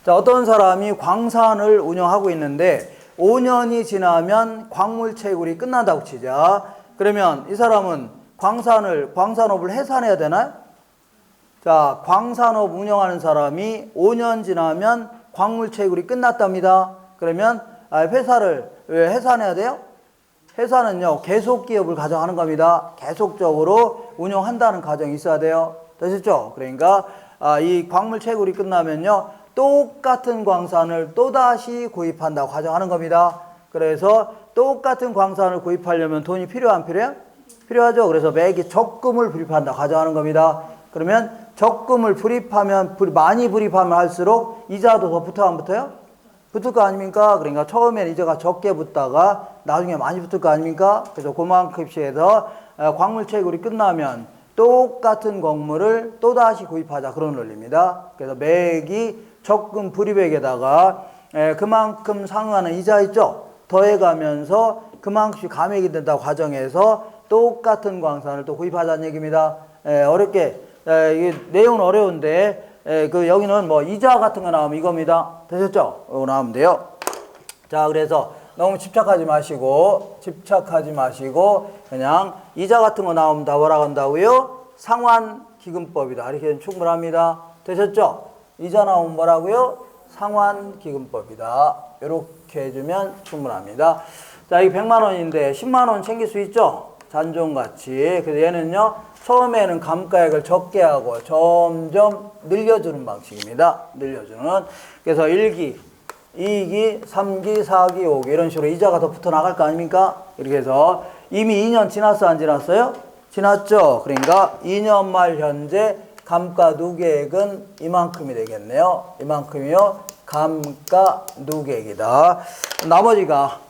자, 어떤 사람이 광산을 운영하고 있는데, 5년이 지나면 광물 채굴이 끝난다고 치자. 그러면 이 사람은 광산업을 해산해야 되나요? 자, 광산업 운영하는 사람이 5년 지나면 광물 채굴이 끝났답니다. 그러면 회사를 왜 해산해야 돼요? 회사는요, 계속 기업을 가정하는 겁니다. 계속적으로 운영한다는 가정이 있어야 돼요. 되셨죠? 그러니까, 이 광물 채굴이 끝나면요, 똑같은 광산을 또다시 구입한다고 가정하는 겁니다. 그래서 똑같은 광산을 구입하려면 돈이 필요 안 필요해요? 필요하죠. 그래서 매기 적금을 불입한다고 가정하는 겁니다. 그러면 적금을 불입하면 많이 불입하면 할수록 이자도 더 붙어 안 붙어요? 붙을 거 아닙니까? 그러니까 처음에는 이자가 적게 붙다가 나중에 많이 붙을 거 아닙니까? 그래서 그만큼씩 해서 광물 채굴이 끝나면 똑같은 곡물을 또다시 구입하자, 그런 논리입니다. 그래서 매기 적금 불입액에다가 그만큼 상응하는 이자 있죠? 더해가면서 그만큼씩 감액이 된다고 가정해서 똑같은 광산을 또 구입하자는 얘기입니다. 어렵게 이게 내용은 어려운데 여기는 뭐 이자 같은 거 나오면 이겁니다. 되셨죠? 이거 나오면 돼요. 자, 그래서 너무 집착하지 마시고 그냥 이자 같은 거 나오면 다 뭐라고 한다고요? 상환기금법이다. 이렇게 충분합니다. 되셨죠? 이자 나오면 뭐라고요? 상환기금법이다. 이렇게 해주면 충분합니다. 자, 이 100만 원인데 10만 원 챙길 수 있죠? 잔존가치. 그래서 얘는요, 처음에는 감가액을 적게 하고 점점 늘려주는 방식입니다. 늘려주는. 그래서 1기, 2기, 3기, 4기, 5기 이런 식으로 이자가 더 붙어 나갈 거 아닙니까? 이렇게 해서 이미 2년 지났어, 안 지났어요? 지났죠? 그러니까 2년 말 현재 감가 누계액은 이만큼이 되겠네요. 이만큼이요. 감가 누계액이다. 나머지가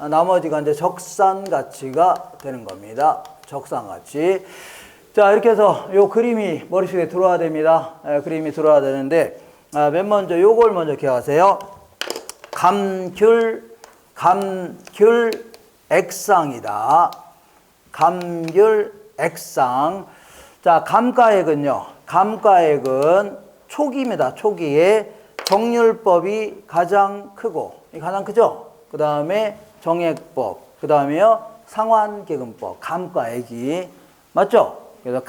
이제 적산 가치가 되는 겁니다. 적산 가치. 자, 이렇게 해서 요 그림이 머릿속에 들어와야 됩니다. 그림이 들어와야 되는데, 맨 먼저 요걸 먼저 기억하세요. 감귤액상이다. 감귤액상. 자, 감가액은 초기입니다. 초기에 정률법이 가장 크고, 가장 크죠? 그 다음에 정액법, 그 다음에요 상환기금법, 감가액이. 맞죠? 그래서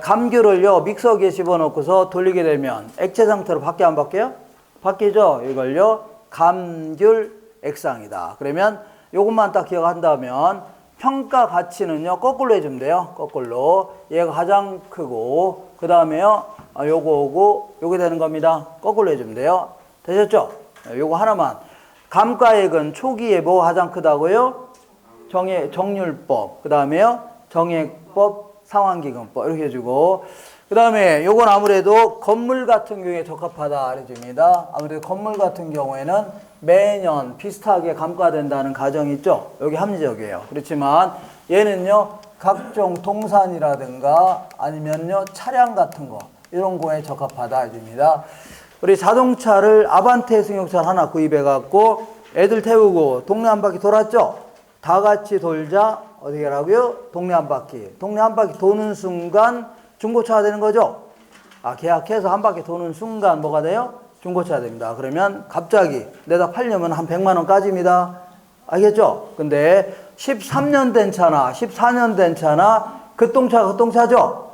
감귤을요 믹서기에 집어넣고서 돌리게 되면 액체 상태로 바뀌어 안 바뀌어요? 바뀌죠? 이걸요 감귤액상이다. 그러면 요것만 딱 기억한다면 평가 가치는요 거꾸로 해주면 돼요. 거꾸로. 얘가 가장 크고 그 다음에요 요거 오고 요게 되는 겁니다. 거꾸로 해주면 돼요. 되셨죠? 요거 하나만. 감가액은 초기에 뭐가 가장 크다고요? 정률법, 그 다음에요 정액법, 상환기금법 이렇게 해주고, 그 다음에 요건 아무래도 건물 같은 경우에 적합하다 해줍니다. 아무래도 건물 같은 경우에는 매년 비슷하게 감가된다는 가정이 있죠. 여기 합리적이에요. 그렇지만 얘는요 각종 동산이라든가 아니면요 차량 같은 거 이런 거에 적합하다 해줍니다. 우리 자동차를 아반떼 승용차를 하나 구입해 갖고 애들 태우고 동네 한 바퀴 돌았죠. 다 같이 돌자 어떻게 하라고요? 동네 한 바퀴. 동네 한 바퀴 도는 순간 중고차가 되는 거죠. 계약해서 한 바퀴 도는 순간 뭐가 돼요? 중고차가 됩니다. 그러면 갑자기 내다 팔려면 한 100만 원까지입니다. 알겠죠? 근데 13년 된 차나 14년 된 차나 급동차죠?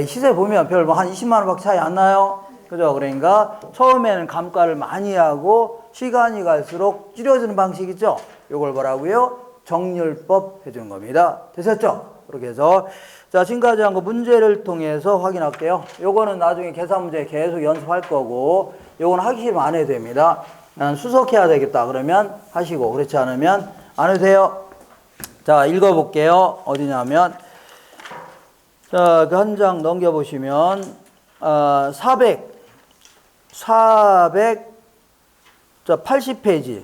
시세 보면 별 한 20만 원밖에 차이 안 나요. 그죠? 그러니까 처음에는 감가를 많이 하고 시간이 갈수록 줄여주는 방식이죠. 이걸 뭐라고요? 정률법 해주는 겁니다. 되셨죠? 그렇게 해서 자, 지금까지 한 거 문제를 통해서 확인할게요. 요거는 나중에 계산 문제 계속 연습할 거고, 요거는 하기 싫으면 안 해도 됩니다. 난 수석해야 되겠다 그러면 하시고, 그렇지 않으면 안 해도 돼요. 자, 읽어볼게요. 어디냐면 자, 그 한 장 넘겨보시면 80페이지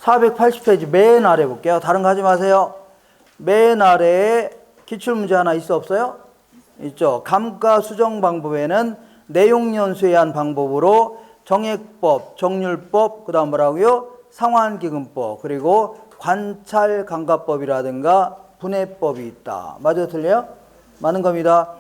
480페이지 맨 아래 볼게요. 다른 거 하지 마세요. 맨 아래에 기출문제 하나 있어 없어요? 있죠. 감가 수정 방법에는 내용연수에 의한 방법으로 정액법, 정률법, 그 다음 뭐라고요? 상환기금법, 그리고 관찰감가법이라든가 분해법이 있다. 맞아요? 틀려요? 맞는 겁니다.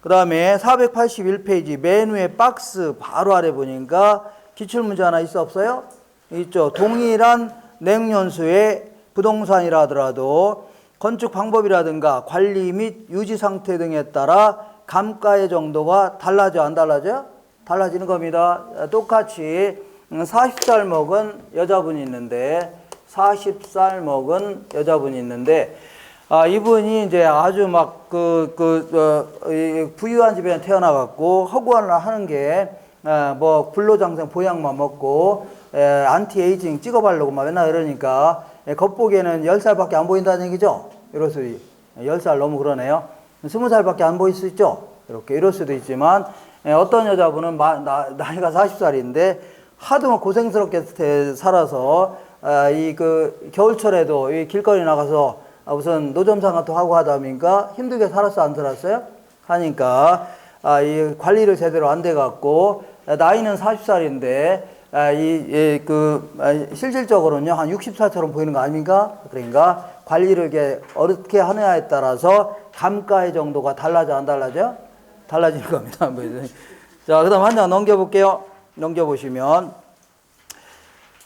그 다음에 481페이지 맨 위에 박스 바로 아래 보니까 기출문제 하나 있어 없어요? 있죠. 동일한 내용연수의 부동산이라 하더라도 건축 방법이라든가 관리 및 유지 상태 등에 따라 감가의 정도가 달라져 안 달라져요? 달라지는 겁니다. 똑같이 40살 먹은 여자분이 있는데 40살 먹은 여자분이 있는데 이분이 이제 아주 막 부유한 집에 태어나 갖고 허구한을 하는 게 뭐 불로장생 보약만 먹고 안티에이징 찍어 바르고 막 맨날 이러니까 겉보기에는 10살밖에 안 보인다는 얘기죠. 이럴 수도 10살 너무 그러네요. 20살밖에 안 보일 수 있죠. 이렇게 이럴 수도 있지만 어떤 여자분은 나이가 40살인데 하도 고생스럽게 살아서 이 그 겨울철에도 이 길거리 나가서 무슨 노점상 같은 거 하고 하다 보니까 힘들게 살았어 안 살았어요? 하니까 이 관리를 제대로 안 돼 갖고 나이는 40살인데 실질적으로는요 한 60살처럼 보이는 거 아닙니까? 그러니까 관리를 이렇게 어떻게 하느냐에 따라서 감가의 정도가 달라져 안 달라져? 달라지는 겁니다. 자, 그다음 한 장 넘겨볼게요. 넘겨보시면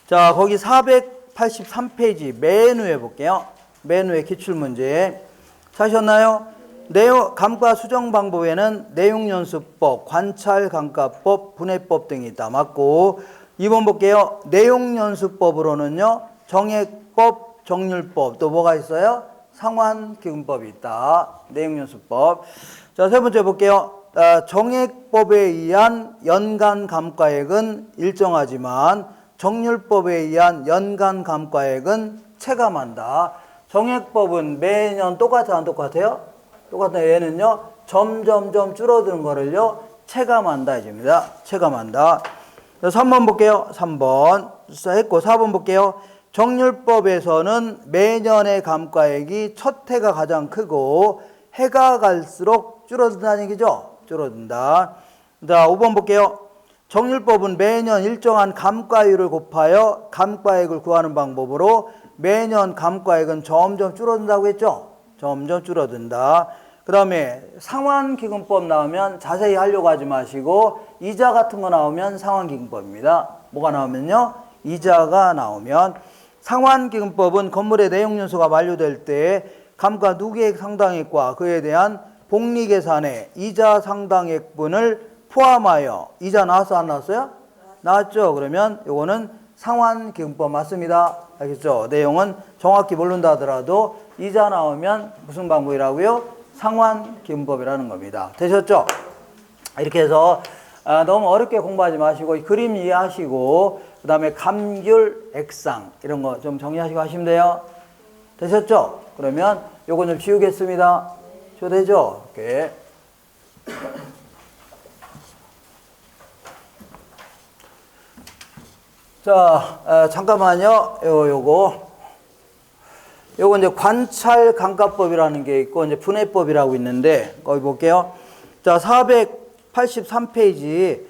자 거기 483페이지 맨 위에 볼게요. 맨 위에 기출문제 찾으셨나요? 감가 수정 방법에는 내용연수법, 관찰감가법, 분해법 등이 있다. 맞고 2번 볼게요. 내용연수법으로는요 정액법, 정률법 또 뭐가 있어요? 상환기금법이 있다. 내용연수법. 자, 세 번째 볼게요. 정액법에 의한 연간 감가액은 일정하지만 정률법에 의한 연간 감가액은 체감한다. 정액법은 매년 똑같아 안 똑같아요? 똑같아요. 얘는요 점점점 줄어드는 거를요 체감한다 이겁니다. 체감한다. 3번 볼게요. 3번 했고 4번 볼게요. 정률법에서는 매년의 감가액이 첫 해가 가장 크고 해가 갈수록 줄어든다는 얘기죠. 줄어든다. 자, 5번 볼게요. 정률법은 매년 일정한 감가율을 곱하여 감가액을 구하는 방법으로 매년 감가액은 점점 줄어든다고 했죠. 점점 줄어든다. 그 다음에 상환기금법 나오면 자세히 하려고 하지 마시고 이자 같은 거 나오면 상환기금법입니다. 뭐가 나오면요? 이자가 나오면 상환기금법은 건물의 내용연수가 만료될 때 감가 누계액 상당액과 그에 대한 복리계산의 이자 상당액분을 포함하여 이자 나왔어 안 나왔어요? 나왔죠. 그러면 이거는 상환기금법 맞습니다. 알겠죠? 내용은 정확히 모른다 하더라도 이자 나오면 무슨 방법이라고요? 상환기금법이라는 겁니다. 되셨죠? 이렇게 해서 너무 어렵게 공부하지 마시고 그림 이해하시고 그 다음에 감귤, 액상 이런 거 좀 정리하시고 하시면 돼요. 되셨죠? 그러면 요거 좀 지우겠습니다. 되죠? 이렇게. 자, 잠깐만요. 요거 이제 관찰감가법이라는 게 있고 이제 분해법이라고 있는데 거기 볼게요. 자, 483페이지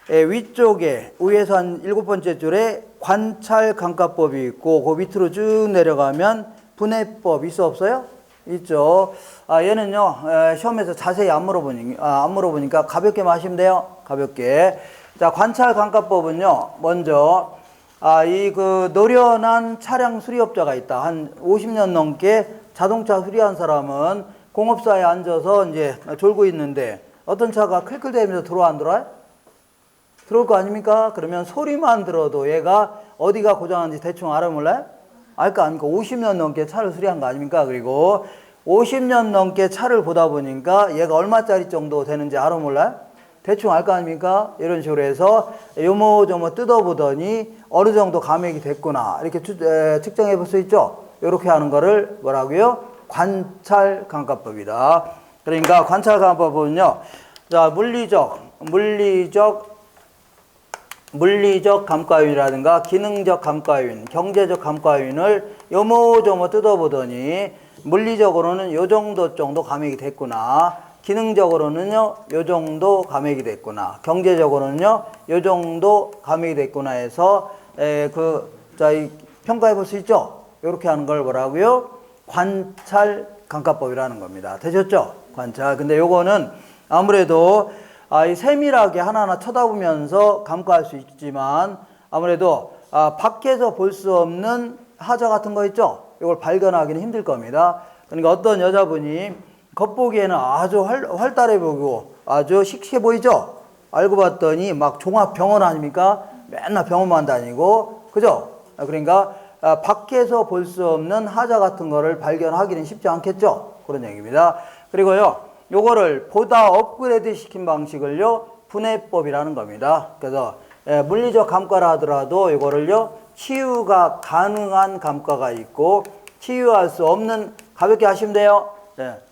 위쪽에 위에서 한 7번째 줄에 관찰감가법이 있고 그 밑으로 쭉 내려가면 분해법 있어 없어요? 있죠. 얘는요 시험에서 자세히 안 물어보니까 가볍게 마시면 돼요. 가볍게. 자, 관찰감가법은요 먼저 이 노련한 차량 수리업자가 있다. 한 50년 넘게 자동차 수리한 사람은 공업사에 앉아서 이제 졸고 있는데 어떤 차가 클클대면서 들어와 안 들어와요? 들어올 거 아닙니까? 그러면 소리만 들어도 얘가 어디가 고장난지 대충 알아 몰라요? 알 거 아닙니까? 50년 넘게 차를 수리한 거 아닙니까? 그리고 50년 넘게 차를 보다 보니까 얘가 얼마짜리 정도 되는지 알아 몰라요? 대충 알 거 아닙니까? 이런 식으로 해서 요모조모 뜯어보더니 어느 정도 감액이 됐구나 이렇게 측정해 볼 수 있죠. 이렇게 하는 거를 뭐라고요? 관찰감가법이다. 그러니까 관찰감가법은요, 자 물리적 감가윤이라든가 기능적 감가윤, 경제적 감가윤을 요모조모 뜯어보더니 물리적으로는 요 정도 감액이 됐구나. 기능적으로는요, 요 정도 감액이 됐구나. 경제적으로는요, 요 정도 감액이 됐구나 해서, 평가해 볼 수 있죠? 이렇게 하는 걸 뭐라고요? 관찰 감가법이라는 겁니다. 되셨죠? 관찰. 근데 요거는 아무래도, 세밀하게 하나하나 쳐다보면서 감가할 수 있지만, 아무래도, 밖에서 볼 수 없는 하자 같은 거 있죠? 이걸 발견하기는 힘들 겁니다. 그러니까 어떤 여자분이 겉보기에는 아주 활달해 보이고 아주 씩씩해 보이죠? 알고 봤더니 막 종합병원 아닙니까? 맨날 병원만 다니고 그죠? 그러니까 밖에서 볼 수 없는 하자 같은 거를 발견하기는 쉽지 않겠죠? 그런 얘기입니다. 그리고요 요거를 보다 업그레이드 시킨 방식을요 분해법이라는 겁니다. 그래서 물리적 감가라 하더라도 이거를요, 치유가 가능한 감가가 있고 치유할 수 없는, 가볍게 하시면 돼요.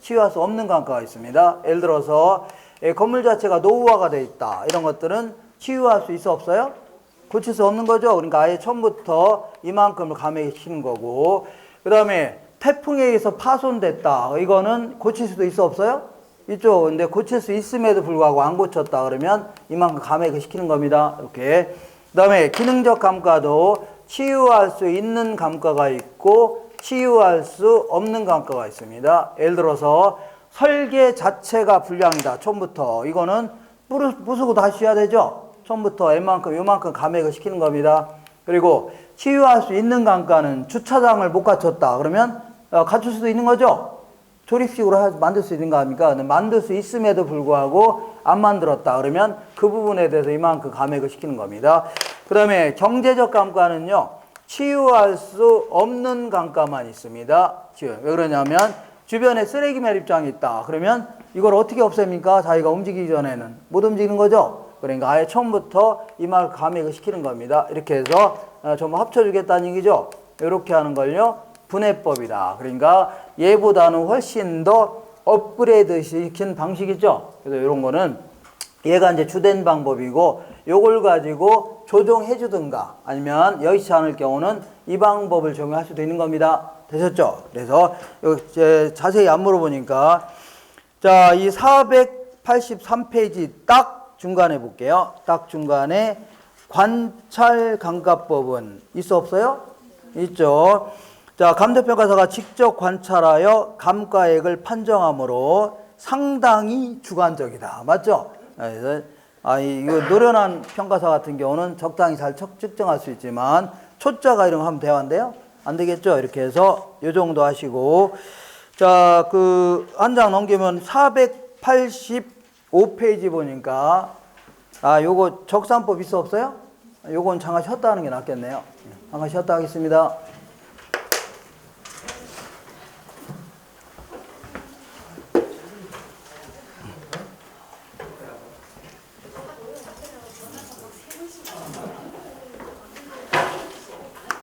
치유할 수 없는 감가가 있습니다. 예를 들어서 건물 자체가 노후화가 돼 있다. 이런 것들은 치유할 수 있어 없어요? 고칠 수 없는 거죠. 그러니까 아예 처음부터 이만큼을 감액시키는 거고, 그 다음에 태풍에 의해서 파손됐다. 이거는 고칠 수도 있어 없어요? 있죠. 근데 고칠 수 있음에도 불구하고 안 고쳤다 그러면 이만큼 감액을 시키는 겁니다. 이렇게. 그 다음에 기능적 감가도 치유할 수 있는 감가가 있고 치유할 수 없는 감가가 있습니다. 예를 들어서 설계 자체가 불량이다. 처음부터. 이거는 부수고 다시 해야 되죠. 처음부터 웬만큼 요만큼 감액을 시키는 겁니다. 그리고 치유할 수 있는 감가는 주차장을 못 갖췄다. 그러면 갖출 수도 있는 거죠. 조립식으로 만들 수 있는 거 아닙니까? 만들 수 있음에도 불구하고 안 만들었다. 그러면 그 부분에 대해서 이만큼 감액을 시키는 겁니다. 그 다음에 경제적 감가는요, 치유할 수 없는 감가만 있습니다. 왜 그러냐면 주변에 쓰레기 매립장이 있다. 그러면 이걸 어떻게 없앱니까? 자기가 움직이기 전에는 못 움직이는 거죠. 그러니까 아예 처음부터 이만큼 감액을 시키는 겁니다. 이렇게 해서 전부 합쳐주겠다는 얘기죠. 이렇게 하는 걸요, 분해법이다. 그러니까 얘보다는 훨씬 더 업그레이드 시킨 방식이죠. 그래서 이런 거는 얘가 이제 주된 방법이고, 요걸 가지고 조정해 주든가 아니면 여의치 않을 경우는 이 방법을 적용할 수도 있는 겁니다. 되셨죠? 그래서 이제 자세히 안 물어보니까, 자, 이 483페이지 딱 중간에 볼게요. 딱 중간에 관찰 감가법은 있어 없어요? 있죠. 자, 감정평가사가 직접 관찰하여 감가액을 판정하므로 상당히 주관적이다. 맞죠? 그래서 이거 노련한 평가사 같은 경우는 적당히 잘 측정할 수 있지만 초짜가 이런 거 하면 대화인데요? 안 되겠죠? 이렇게 해서 요 정도 하시고, 자, 한 장 넘기면 485페이지 보니까 요거 적산법 있어 없어요? 요건 잠깐 쉬었다 하는 게 낫겠네요. 잠깐 쉬었다 하겠습니다.